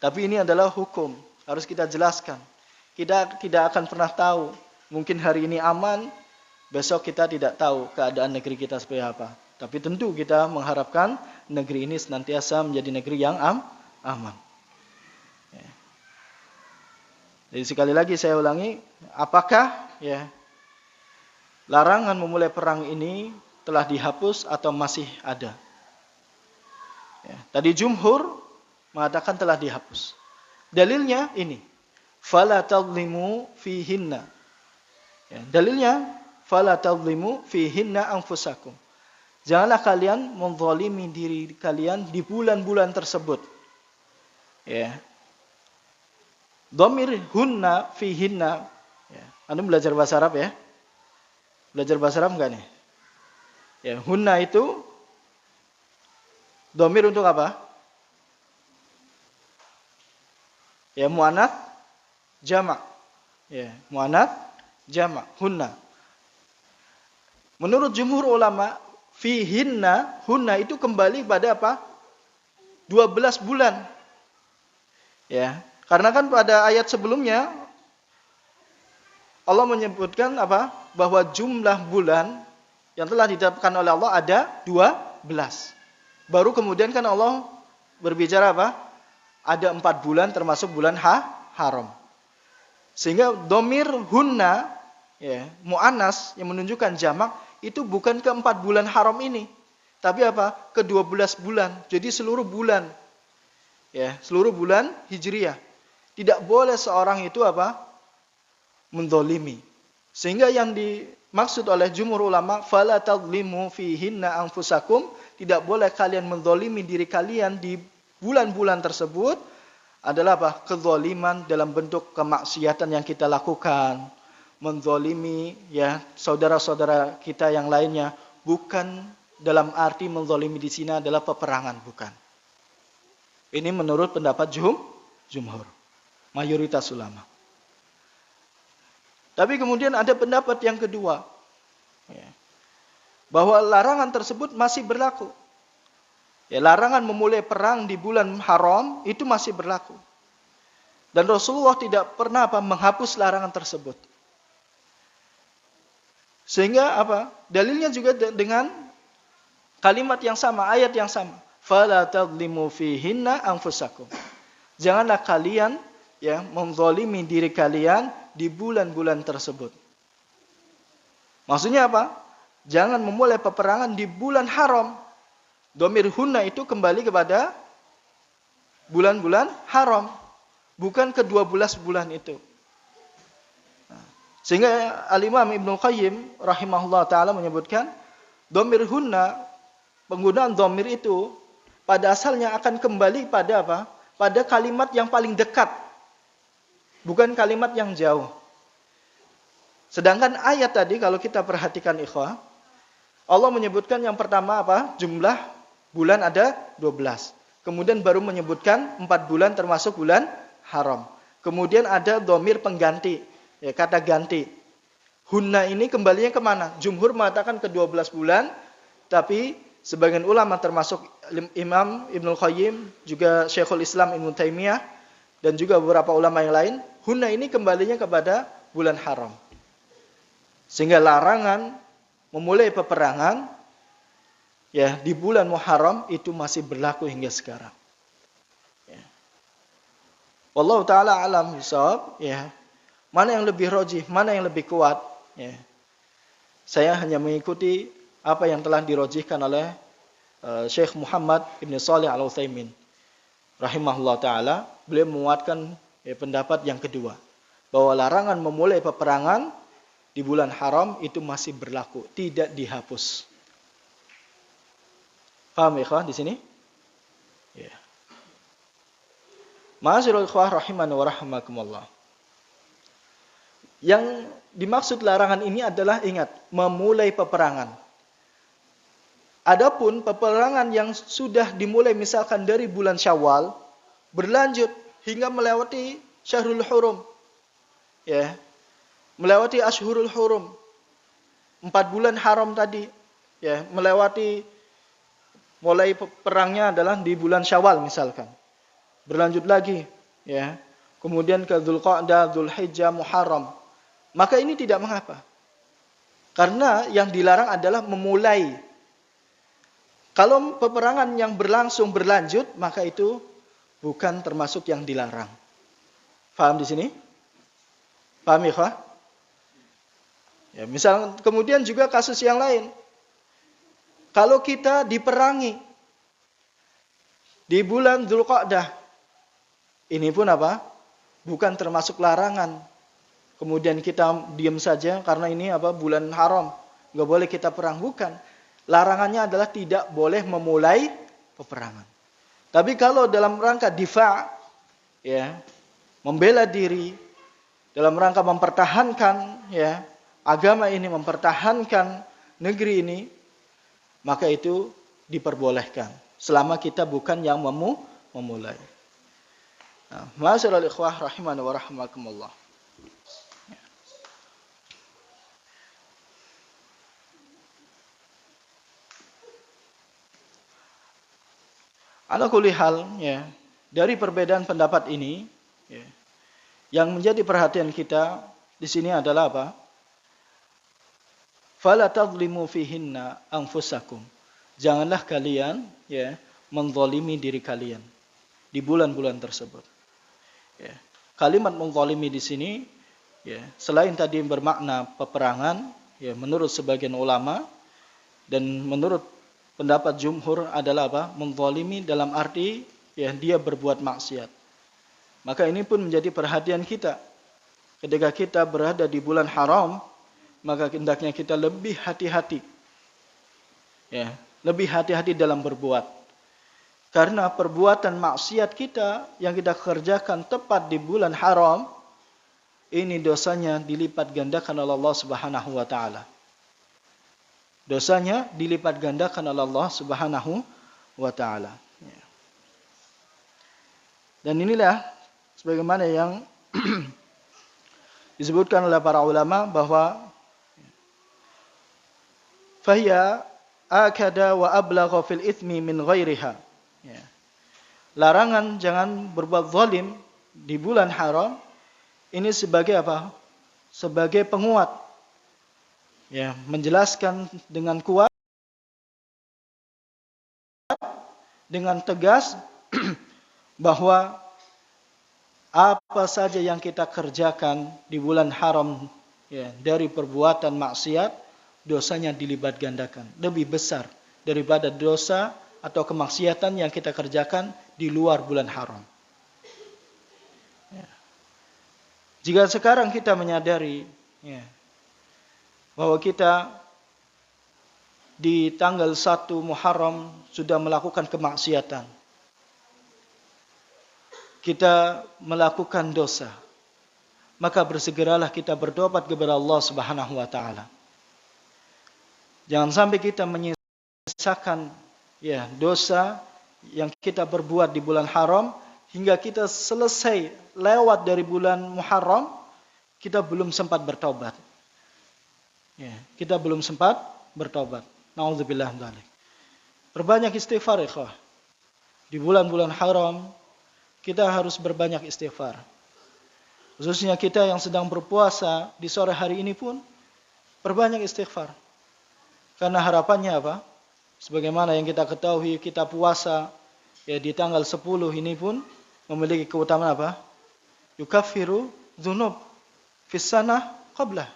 Tapi ini adalah hukum, harus kita jelaskan. Kita tidak akan pernah tahu, mungkin hari ini aman, besok kita tidak tahu keadaan negeri kita seperti apa. Tapi tentu kita mengharapkan negeri ini senantiasa menjadi negeri yang aman. Ya. Jadi sekali lagi saya ulangi, apakah larangan memulai perang ini telah dihapus atau masih ada? Ya. Tadi jumhur mengatakan telah dihapus. Dalilnya ini, fala tadlimu fihinna. Ya, dalilnya, fala tadlimu fihinna anfusakum. Janganlah kalian menzalimi diri kalian di bulan-bulan tersebut. Ya. Dhamir hunna fihinna. Ya. Anda belajar bahasa Arab ya? Belajar bahasa Arab enggak nih? Ya, hunna itu dhamir untuk apa? Ya, muannats jamak. Ya, muannats jamak, hunna. Menurut jumhur ulama, fihinna, hunna itu kembali pada apa? 12 bulan. Ya, karena kan pada ayat sebelumnya Allah menyebutkan apa? Bahwa jumlah bulan yang telah ditetapkan oleh Allah ada 12. Baru kemudian kan Allah berbicara apa? Ada 4 bulan termasuk bulan haram. Sehingga domir hunna, mu'annas yang menunjukkan jamak, itu bukan ke 4 bulan haram ini. Tapi apa? Ke 12 bulan. Jadi seluruh bulan. Ya, seluruh bulan Hijriyah. Tidak boleh seorang itu apa? Menzalimi. Sehingga yang dimaksud oleh jumhur ulama, fala tadlimu fihinna anfusakum, tidak boleh kalian menzalimi diri kalian di bulan-bulan tersebut adalah apa? Kezaliman dalam bentuk kemaksiatan yang kita lakukan. Menzalimi saudara-saudara kita yang lainnya, bukan dalam arti menzalimi di sini adalah peperangan, bukan. Ini menurut pendapat jumhur, mayoritas ulama. Tapi kemudian ada pendapat yang kedua, bahwa larangan tersebut masih berlaku. Ya, larangan memulai perang di bulan haram itu masih berlaku. Dan Rasulullah tidak pernah menghapus larangan tersebut. Sehingga apa? Dalilnya juga dengan kalimat yang sama, ayat yang sama. Fala tadlimu fihinna anfusakum. Janganlah kalian menzalimi diri kalian di bulan-bulan tersebut. Maksudnya apa? Jangan memulai peperangan di bulan haram. Dhamir hunna itu kembali kepada bulan-bulan haram, bukan ke 12 bulan itu. Sehingga Al-Imam Ibnu Qayyim rahimahullah ta'ala menyebutkan, dhamir hunna, penggunaan dhamir itu pada asalnya akan kembali pada apa? Pada kalimat yang paling dekat, bukan kalimat yang jauh. Sedangkan ayat tadi kalau kita perhatikan ikhwah, Allah menyebutkan yang pertama apa? Jumlah bulan ada 12. Kemudian baru menyebutkan 4 bulan termasuk bulan haram. Kemudian ada dhamir pengganti, kata ganti. Hunna ini kembalinya kemana? Jumhur mengatakan ke 12 bulan, tapi sebagian ulama termasuk Imam Ibnu Qayyim, juga Syekhul Islam Ibnu Taimiyah, dan juga beberapa ulama yang lain, hunna ini kembalinya kepada bulan haram. Sehingga larangan memulai peperangan di bulan Muharram itu masih berlaku hingga sekarang. Wallahu taala alam bisawab, mana yang lebih rajih, mana yang lebih kuat, saya hanya mengikuti apa yang telah dirajihkan oleh Syekh Muhammad Ibn Shalih Al-Utsaimin rahimahullah taala. Beliau menguatkan pendapat yang kedua, bahwa larangan memulai peperangan di bulan haram itu masih berlaku, tidak dihapus. Paham ya ikhwah di sini? Ya. Ma'asyiral ikhwah rahimani wa rahimakumullah. Yang dimaksud larangan ini adalah, ingat, memulai peperangan. Adapun peperangan yang sudah dimulai misalkan dari bulan Syawal, berlanjut hingga melewati Syahrul Hurum, ya, melewati Ashhurul Hurum, 4 bulan haram tadi, ya, melewati, mulai perangnya adalah di bulan Syawal misalkan, berlanjut lagi, ya, kemudian ke Dzulqa'dah, Dzulhijjah, Muharram, maka ini tidak mengapa, karena yang dilarang adalah memulai. Kalau peperangan yang berlangsung berlanjut, maka itu bukan termasuk yang dilarang. Paham di sini? Paham ya? Ya, misal kemudian juga kasus yang lain. Kalau kita diperangi di bulan Dzulqa'dah, ini pun apa? Bukan termasuk larangan. Kemudian kita diam saja karena ini apa? Bulan haram, nggak boleh kita perang, bukan. Larangannya adalah tidak boleh memulai peperangan. Tapi kalau dalam rangka difa', ya, membela diri, dalam rangka mempertahankan, ya, agama ini, mempertahankan negeri ini, maka itu diperbolehkan selama kita bukan yang memulai. Nah, ma'asyiral ikhwah rahimani wa rahimakumullah. Ala kulli hal, ya, dari perbedaan pendapat ini, ya, yang menjadi perhatian kita di sini adalah apa? Fala tadlimu fihinna anfusakum. Janganlah kalian, ya, menzalimi diri kalian di bulan-bulan tersebut. Ya. Kalimat menzalimi di sini, ya, selain tadi bermakna peperangan, ya, menurut sebagian ulama dan menurut pendapat jumhur adalah apa? Menzalimi dalam arti, ya, dia berbuat maksiat. Maka ini pun menjadi perhatian kita. Ketika kita berada di bulan haram, maka hendaknya kita lebih hati-hati. Ya, lebih hati-hati dalam berbuat. Karena perbuatan maksiat kita yang kita kerjakan tepat di bulan haram, ini dosanya dilipat gandakan oleh Allah Subhanahu wa taala. Dosanya dilipat gandakan oleh Allah Subhanahu wa taala. Dan inilah sebagaimana yang disebutkan oleh para ulama bahwa fahiya akada wa ablagha fil itsmi min ghairiha. Larangan jangan berbuat zalim di bulan haram ini sebagai apa? Sebagai penguat, ya, menjelaskan dengan kuat, dengan tegas bahwa apa saja yang kita kerjakan di bulan haram, ya, dari perbuatan maksiat, dosanya dilipat gandakan, lebih besar daripada dosa atau kemaksiatan yang kita kerjakan di luar bulan haram. Ya. Jika sekarang kita menyadari, ya, bahwa kita di tanggal 1 Muharram sudah melakukan kemaksiatan, kita melakukan dosa, maka bersegeralah kita bertobat kepada Allah Subhanahu wa taala. Jangan sampai kita menyisakan, ya, dosa yang kita berbuat di bulan haram hingga kita selesai lewat dari bulan Muharram, kita belum sempat bertobat. Ya, kita belum sempat bertobat. Nauzubillah min dzalik. Perbanyak istighfar, ikhwah. Di bulan-bulan haram kita harus berbanyak istighfar. Khususnya kita yang sedang berpuasa di sore hari ini pun perbanyak istighfar. Karena harapannya apa? Sebagaimana yang kita ketahui, kita puasa, ya, di tanggal 10 ini pun memiliki keutamaan apa? Yukaffiru dzunub fis sanah qablah.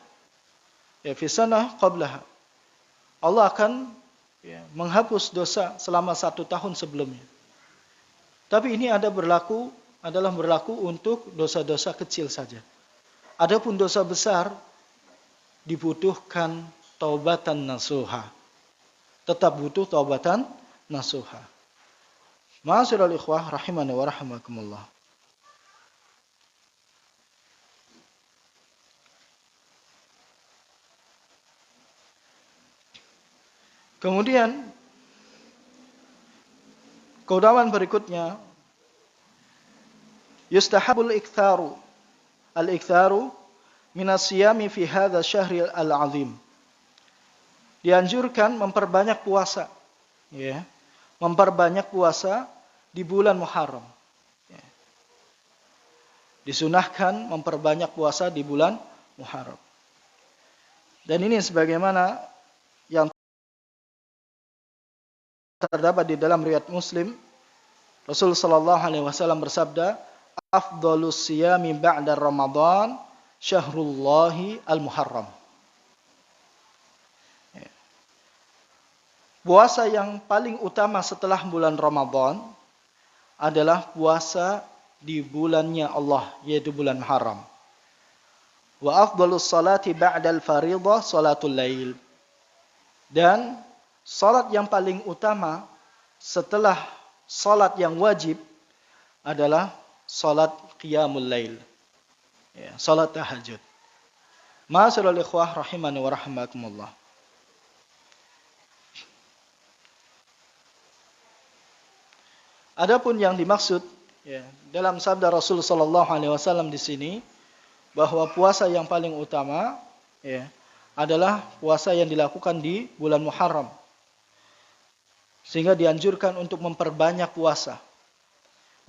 Ya, fis sanah qablah. Allah akan, ya, menghapus dosa selama 1 tahun sebelumnya. Tapi ini adalah berlaku untuk dosa-dosa kecil saja. Adapun dosa besar dibutuhkan taubatan nasuha. Tetap butuh taubatan nasuha. Ma'asyiral ikhwah rahimani wa rahimakumullah. Kemudian keutamaan berikutnya, yustahabul iktharu al-iktharu minas siyami fi hadha syahri al-azim. Dianjurkan memperbanyak puasa, ya. Memperbanyak puasa di bulan Muharram. Ya. Disunahkan memperbanyak puasa di bulan Muharram. Dan ini sebagaimana yang terdapat di dalam riwayat Muslim, Rasul sallallahu alaihi wasallam bersabda, "Afdhalus siyami ba'da Ramadan syahrullahi al-Muharram." Puasa yang paling utama setelah bulan Ramadan adalah puasa di bulannya Allah, yaitu bulan Muharram. Wa afdhalus salati ba'dal fariḍah salatul lail. Dan salat yang paling utama setelah salat yang wajib adalah salat qiyamul lail. Ya, salat tahajud. Ma'asyiral ikhwah rahimani wa rahimakumullah. Adapun yang dimaksud ya, dalam sabda Rasul sallallahu alaihi wasallam di sini bahwa puasa yang paling utama ya, adalah puasa yang dilakukan di bulan Muharram. Sehingga dianjurkan untuk memperbanyak puasa.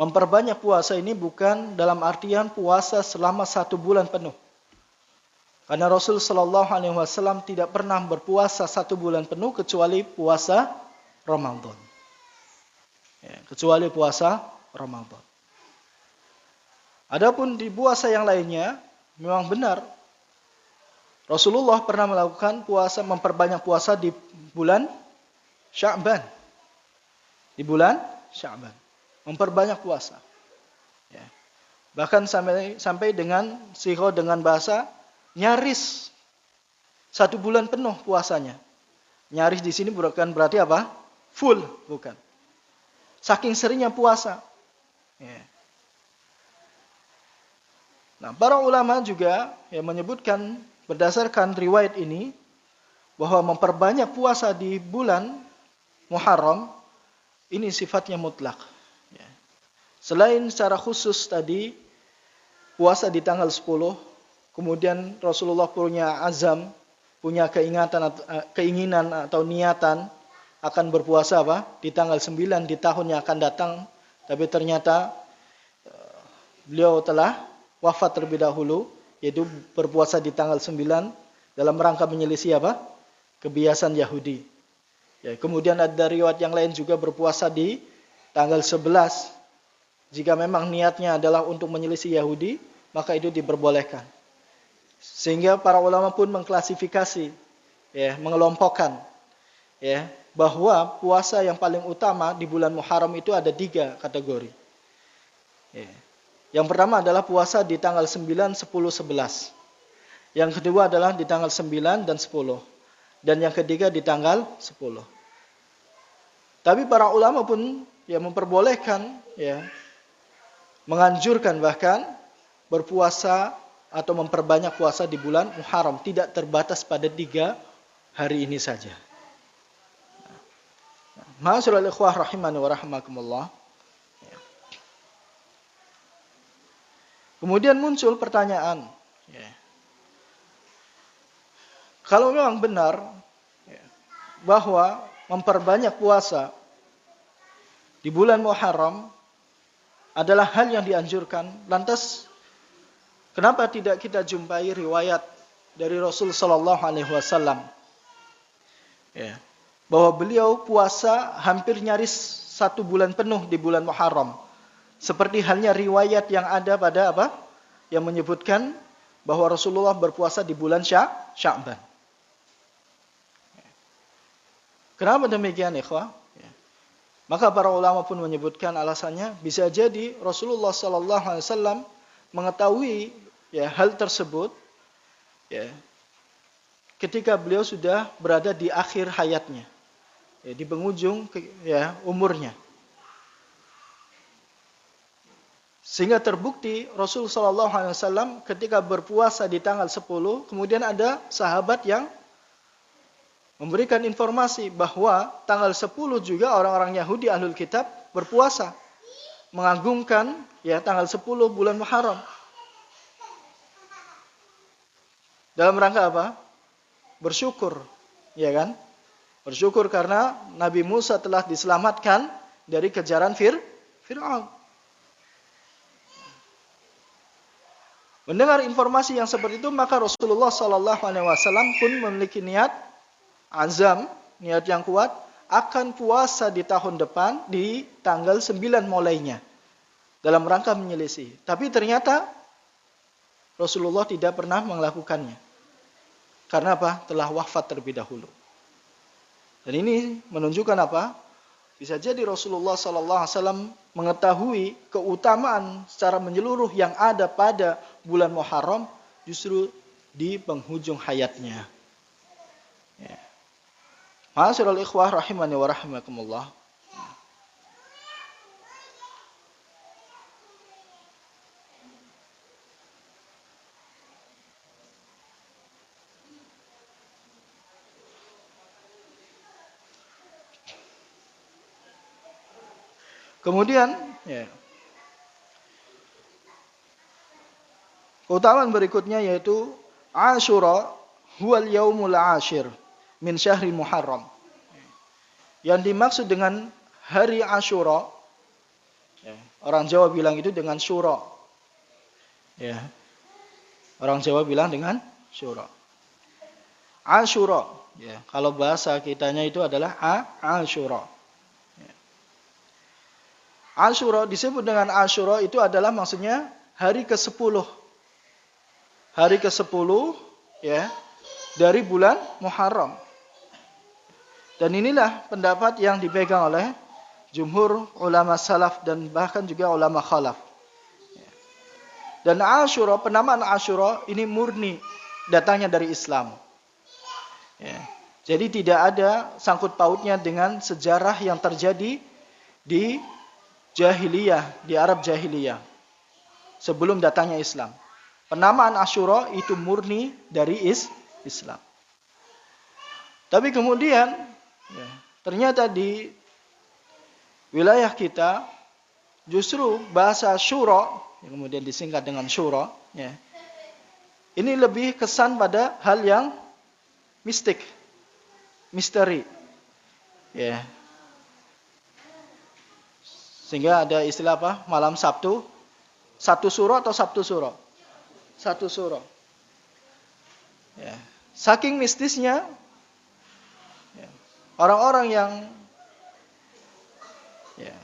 Memperbanyak puasa ini bukan dalam artian puasa selama 1 bulan penuh. Karena Rasul sallallahu alaihi wasallam tidak pernah berpuasa 1 bulan penuh kecuali puasa Ramadan. Ya, kecuali puasa Ramadan. Adapun di puasa yang lainnya memang benar Rasulullah pernah melakukan puasa, memperbanyak puasa di bulan Sya'ban. Di bulan Sya'ban. Memperbanyak puasa. Ya. Bahkan sampai dengan siho dengan bahasa nyaris 1 bulan penuh puasanya. Nyaris di sini bukan berarti apa? Full, bukan. Saking seringnya puasa. Ya. Nah, para ulama juga yang menyebutkan berdasarkan riwayat ini bahwa memperbanyak puasa di bulan Muharram ini sifatnya mutlak. Ya. Selain secara khusus tadi puasa di tanggal 10, kemudian Rasulullah punya azam, punya keinginan atau niatan akan berpuasa di tanggal 9 di tahun yang akan datang, tapi ternyata beliau telah wafat terlebih dahulu, yaitu berpuasa di tanggal 9 dalam rangka menyelisih kebiasaan Yahudi. Ya, kemudian ada riwayat yang lain juga berpuasa di tanggal 11. Jika memang niatnya adalah untuk menyelisih Yahudi, maka itu diperbolehkan. Sehingga para ulama pun mengklasifikasi, ya, mengelompokkan, ya, bahwa puasa yang paling utama di bulan Muharram itu ada 3 kategori. Ya. Yang pertama adalah puasa di tanggal 9, 10, 11. Yang kedua adalah di tanggal 9 dan 10. Dan yang ketiga di tanggal 10. Tapi para ulama pun ya memperbolehkan, ya, menganjurkan bahkan berpuasa atau memperbanyak puasa di bulan Muharram, tidak terbatas pada 3 hari ini saja. Ma'asyiral ikhwah rahimani wa rahimakumullah. Kemudian muncul pertanyaan, ya, kalau memang benar ya, bahwa memperbanyak puasa di bulan Muharram adalah hal yang dianjurkan, lantas kenapa tidak kita jumpai riwayat dari Rasul sallallahu alaihi wasallam ya, bahwa beliau puasa hampir nyaris 1 bulan penuh di bulan Muharram. Seperti halnya riwayat yang ada pada yang menyebutkan bahwa Rasulullah berpuasa di bulan Sya'ban. Kenapa demikian, ikhwah? Ya. Maka para ulama pun menyebutkan alasannya bisa jadi Rasulullah sallallahu alaihi wasallam mengetahui ya hal tersebut ya ketika beliau sudah berada di akhir hayatnya. Ya, di penghujung umurnya. Sehingga terbukti Rasul sallallahu alaihi wasallam ketika berpuasa di tanggal 10, kemudian ada sahabat yang memberikan informasi bahwa tanggal 10 juga orang-orang Yahudi Ahlul Kitab berpuasa, mengagungkan ya tanggal 10 bulan Muharram. Dalam rangka apa? Bersyukur, ya kan? Bersyukur karena Nabi Musa telah diselamatkan dari kejaran Fir'aun. Mendengar informasi yang seperti itu, maka Rasulullah SAW pun memiliki niat azam, niat yang kuat akan puasa di tahun depan di tanggal 9 mulainya dalam rangka menyelisih. Tapi ternyata Rasulullah tidak pernah melakukannya. Karena apa? Telah wafat terlebih dahulu. Dan ini menunjukkan apa? Bisa jadi Rasulullah SAW mengetahui keutamaan secara menyeluruh yang ada pada bulan Muharram justru di penghujung hayatnya. Ya. Ma'asyiral ikhwah rahimani wa rahimakumullah. Kemudian, ya, keutamaan berikutnya yaitu Asyura huwal yaumul ashir min syahri Muharram. Yang dimaksud dengan hari Asyura, ya, orang Jawa bilang itu dengan syura. Ya. Orang Jawa bilang dengan syura. Asyura, ya, kalau bahasa kitanya itu adalah Asyura. Asyura disebut dengan Asyura itu adalah maksudnya hari ke-10. Hari ke-10 ya dari bulan Muharram. Dan inilah pendapat yang dipegang oleh jumhur ulama salaf dan bahkan juga ulama khalaf. Dan Asyura, penamaan Asyura ini murni datangnya dari Islam. Ya. Jadi tidak ada sangkut pautnya dengan sejarah yang terjadi di jahiliyah, di Arab jahiliyah sebelum datangnya Islam. Penamaan Asyura itu murni dari Islam. Tapi kemudian ya, ternyata di wilayah kita justru bahasa syura yang kemudian disingkat dengan syura, ya, ini lebih kesan pada hal yang mistik, misteri, ya. Sehingga ada istilah apa? Malam Sabtu, satu suro atau Sabtu suro? Satu suro. Ya. Saking mistisnya, ya, orang-orang yang ya,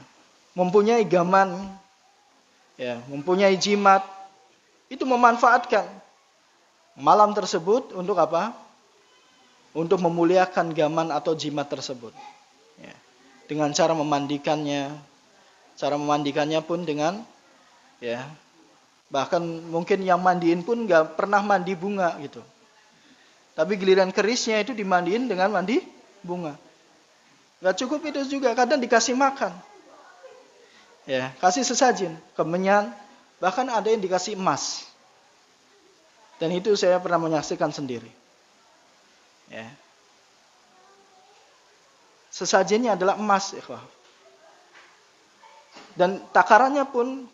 mempunyai gaman, ya, mempunyai jimat, itu memanfaatkan malam tersebut untuk apa? Untuk memuliakan gaman atau jimat tersebut. Ya. Dengan cara memandikannya. Cara memandikannya pun dengan ya bahkan mungkin yang mandiin pun nggak pernah mandi bunga gitu. Tapi giliran kerisnya itu dimandiin dengan mandi bunga. Nggak cukup itu juga, kadang dikasih makan. Ya, kasih sesajen, kemenyan, bahkan ada yang dikasih emas. Dan itu saya pernah menyaksikan sendiri. Ya. Sesajennya adalah emas, ikhwah. Dan takarannya pun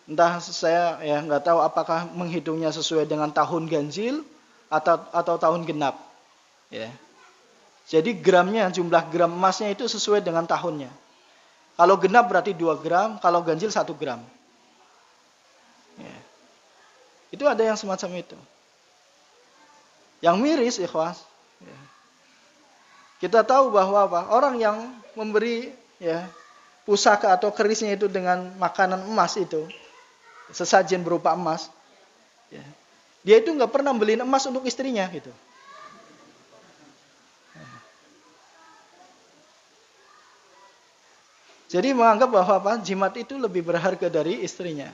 entah saya ya nggak tahu apakah menghitungnya sesuai dengan tahun ganjil atau tahun genap. Ya. Jadi gramnya, jumlah gram emasnya itu sesuai dengan tahunnya. Kalau genap berarti 2 gram, kalau ganjil 1 gram. Ya. Itu ada yang semacam itu. Yang miris, ikhwas. Ya. Kita tahu bahwa apa? Orang yang memberi ya pusaka atau kerisnya itu dengan makanan emas itu, sesajen berupa emas, ya, dia itu nggak pernah beliin emas untuk istrinya gitu. Jadi menganggap bahwa apa? Jimat itu lebih berharga dari istrinya.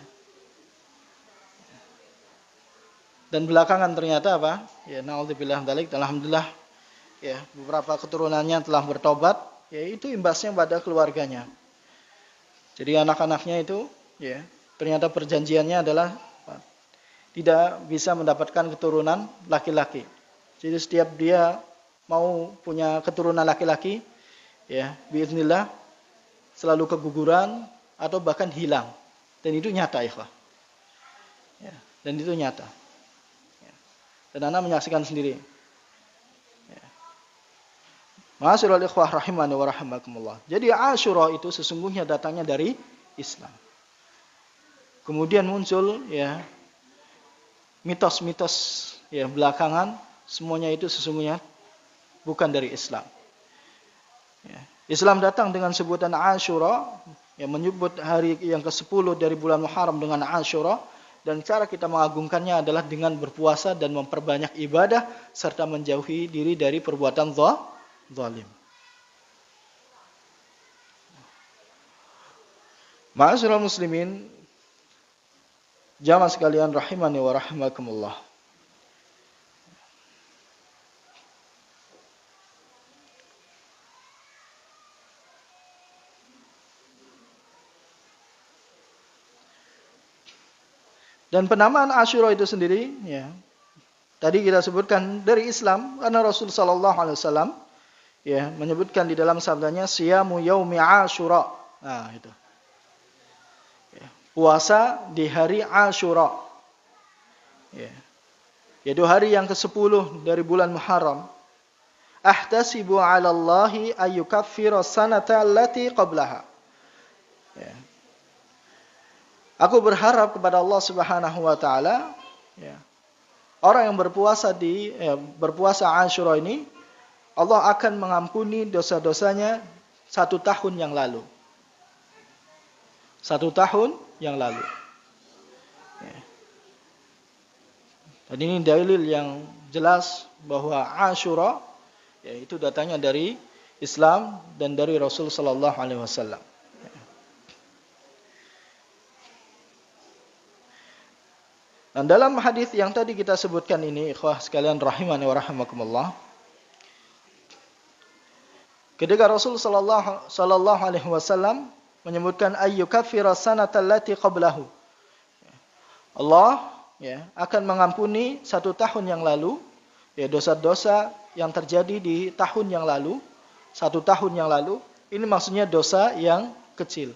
Dan belakangan ternyata apa? Ya, naudzubillah dzalik, alhamdulillah ya beberapa keturunannya telah bertobat, ya itu imbasnya pada keluarganya. Jadi anak-anaknya itu ya ternyata perjanjiannya adalah tidak bisa mendapatkan keturunan laki-laki. Jadi setiap dia mau punya keturunan laki-laki, ya, biiznillah selalu keguguran atau bahkan hilang. Dan itu nyata, ikhwah. Ya, dan itu nyata. Ya. Dan Anda menyaksikan sendiri. Ya. Ma'asyiral ikhwah rahimani wa rahimakumullah. Jadi Asyura itu sesungguhnya datangnya dari Islam. Kemudian muncul ya mitos-mitos ya belakangan, semuanya itu sesungguhnya bukan dari Islam. Ya. Islam datang dengan sebutan Asyura, yang menyebut hari yang ke-10 dari bulan Muharram dengan Asyura, dan cara kita mengagungkannya adalah dengan berpuasa dan memperbanyak ibadah serta menjauhi diri dari perbuatan zalim. Ma'asyiral muslimin, jamaah sekalian rahimani wa rahimakumullah. Dan penamaan Asyura itu sendiri, ya, tadi kita sebutkan dari Islam, karena Rasul sallallahu alaihi wasallam ya menyebutkan di dalam sabdanya siyamu yaumi Asyura. Nah, itu. Ya, puasa di hari Asyura. Ya. Yaitu hari yang ke-10 dari bulan Muharram. Ahtasibu 'ala Allahi ayyukaffira sanata allati qablaha. Ya. Aku berharap kepada Allah Subhanahu wa taala, ya, orang yang berpuasa Asyura ini, Allah akan mengampuni dosa-dosanya 1 tahun yang lalu. 1 tahun yang lalu. Ya. Dan ini dalil yang jelas bahwa Asyura ya, itu datangnya dari Islam dan dari Rasul sallallahu alaihi wasallam. Dan dalam hadis yang tadi kita sebutkan ini, ikhwah sekalian rahimani wa rahimakumullah, ketika Rasul sallallahu alaihi wasallam menyebutkan ayyukaffira sanata allati qablahu, Allah ya akan mengampuni 1 tahun yang lalu ya dosa-dosa yang terjadi di tahun yang lalu, 1 tahun yang lalu. Ini maksudnya dosa yang kecil.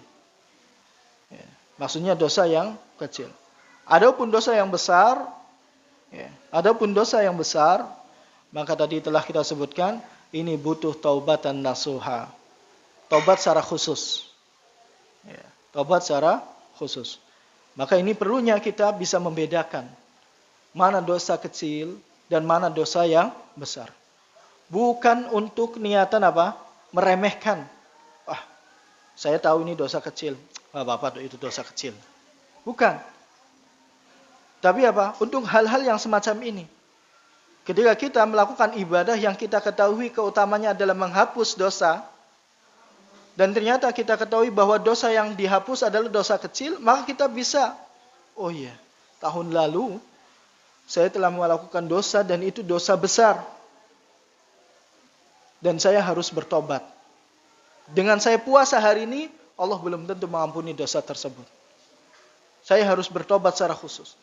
Ya, maksudnya dosa yang kecil. Adapun dosa yang besar, maka tadi telah kita sebutkan, ini butuh taubatan nasuha. Taubat secara khusus. Ya, taubat secara khusus. Maka ini perlunya kita bisa membedakan mana dosa kecil dan mana dosa yang besar. Bukan untuk niatan apa? Meremehkan. Saya tahu ini dosa kecil. Bapak itu dosa kecil. Bukan. Tapi apa? Untuk hal-hal yang semacam ini. Ketika kita melakukan ibadah yang kita ketahui keutamanya adalah menghapus dosa, dan ternyata kita ketahui bahwa dosa yang dihapus adalah dosa kecil, maka kita bisa, oh iya, tahun lalu saya telah melakukan dosa dan itu dosa besar. Dan saya harus bertobat. Dengan saya puasa hari ini, Allah belum tentu mengampuni dosa tersebut. Saya harus bertobat secara khusus.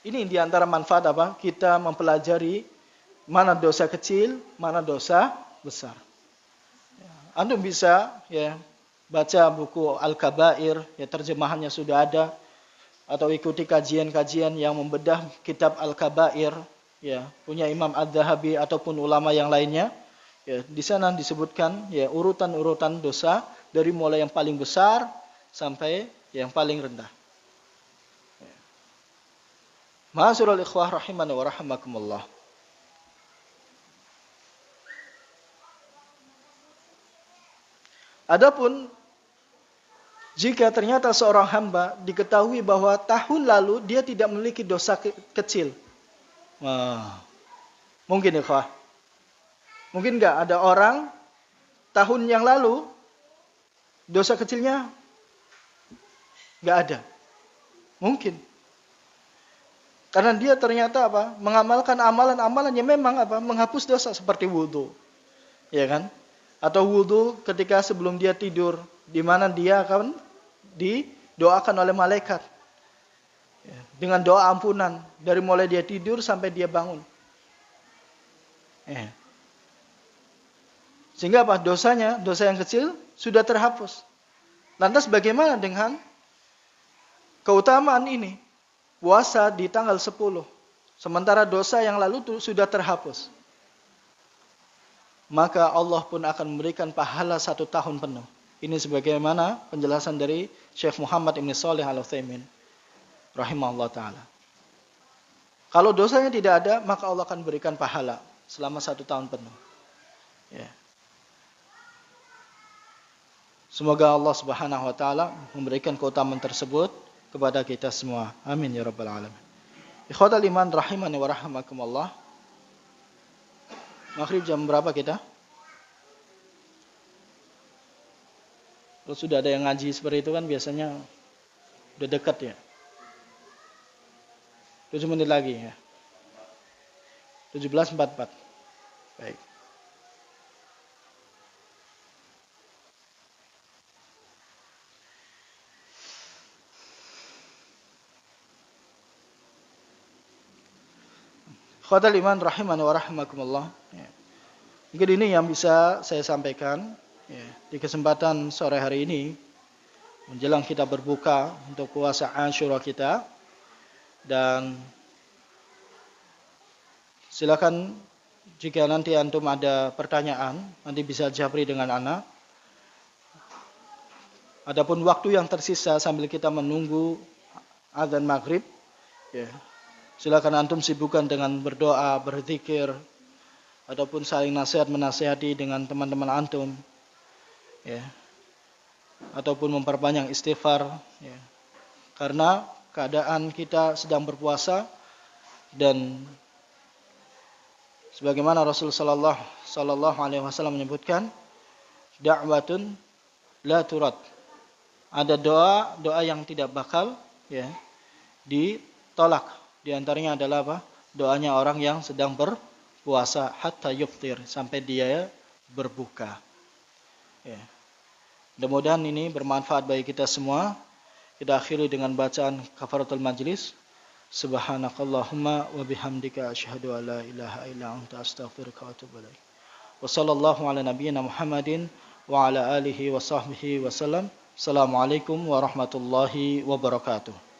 Ini diantara manfaat apa? Kita mempelajari mana dosa kecil, mana dosa besar. Antum bisa ya baca buku Al-Kabair, ya terjemahannya sudah ada, atau ikuti kajian-kajian yang membedah kitab Al-Kabair, ya punya Imam Adz-Dzahabi ataupun ulama yang lainnya. Ya, di sana disebutkan ya urutan-urutan dosa dari mulai yang paling besar sampai yang paling rendah. Ma'asyiral ikhwah rahimani wa rahimakumullah. Adapun jika ternyata seorang hamba diketahui bahwa tahun lalu dia tidak memiliki dosa kecil. Mungkin ikhwah. Mungkin enggak ada orang tahun yang lalu dosa kecilnya enggak ada. Mungkin. Karena dia ternyata apa? Mengamalkan amalan-amalan yang memang apa? Menghapus dosa seperti wudu. Ya kan? Atau wudu ketika sebelum dia tidur, di mana dia akan didoakan oleh malaikat. Ya, dengan doa ampunan dari mulai dia tidur sampai dia bangun. Ya. Sehingga apa? Dosanya, dosa yang kecil sudah terhapus. Lantas bagaimana dengan keutamaan ini? Puasa di tanggal 10. Sementara dosa yang lalu itu sudah terhapus. Maka Allah pun akan memberikan pahala 1 tahun penuh. Ini sebagaimana penjelasan dari Syekh Muhammad Ibn Shalih Al-Utsaimin rahimahullah ta'ala. Kalau dosanya tidak ada, maka Allah akan berikan pahala selama 1 tahun penuh. Ya. Semoga Allah Subhanahu wa taala memberikan keutamaan tersebut kepada kita semua. Amin ya rabbal alamin. Ikhwatal iman rahimani wa rahimakumullah. Maghrib jam berapa kita? Kalau sudah ada yang ngaji seperti itu kan biasanya udah dekat ya. 7 menit lagi ya. 17.44. Baik. Khadal iman rahimani wa rahimakumullah. Ya. Mungkin ini yang bisa saya sampaikan ya, di kesempatan sore hari ini menjelang kita berbuka untuk puasa Asyura kita. Dan silakan jika nanti antum ada pertanyaan, nanti bisa japri dengan ana. Adapun waktu yang tersisa sambil kita menunggu azan maghrib, ya, silakan antum sibukkan dengan berdoa, berzikir, ataupun saling nasihat menasihati dengan teman-teman antum, ya, ataupun memperbanyak istighfar, ya, karena keadaan kita sedang berpuasa dan sebagaimana Rasul sallallahu alaihi wasallam menyebutkan, da'watun la turad. Ada doa yang tidak bakal ya ditolak. Di antaranya adalah apa? Doanya orang yang sedang berpuasa hatta yuftir, sampai dia berbuka. Ya. Mudah-mudahan ini bermanfaat bagi kita semua. Kita akhiri dengan bacaan kafaratul majlis. Subhanakallahumma wa bihamdika asyhadu an la ilaha illa anta astaghfiruka wa atubu ilaik. Wa sallallahu ala nabiyyina Muhammadin wa ala alihi wa sahbihi wa sallam. Assalamualaikum warahmatullahi wabarakatuh.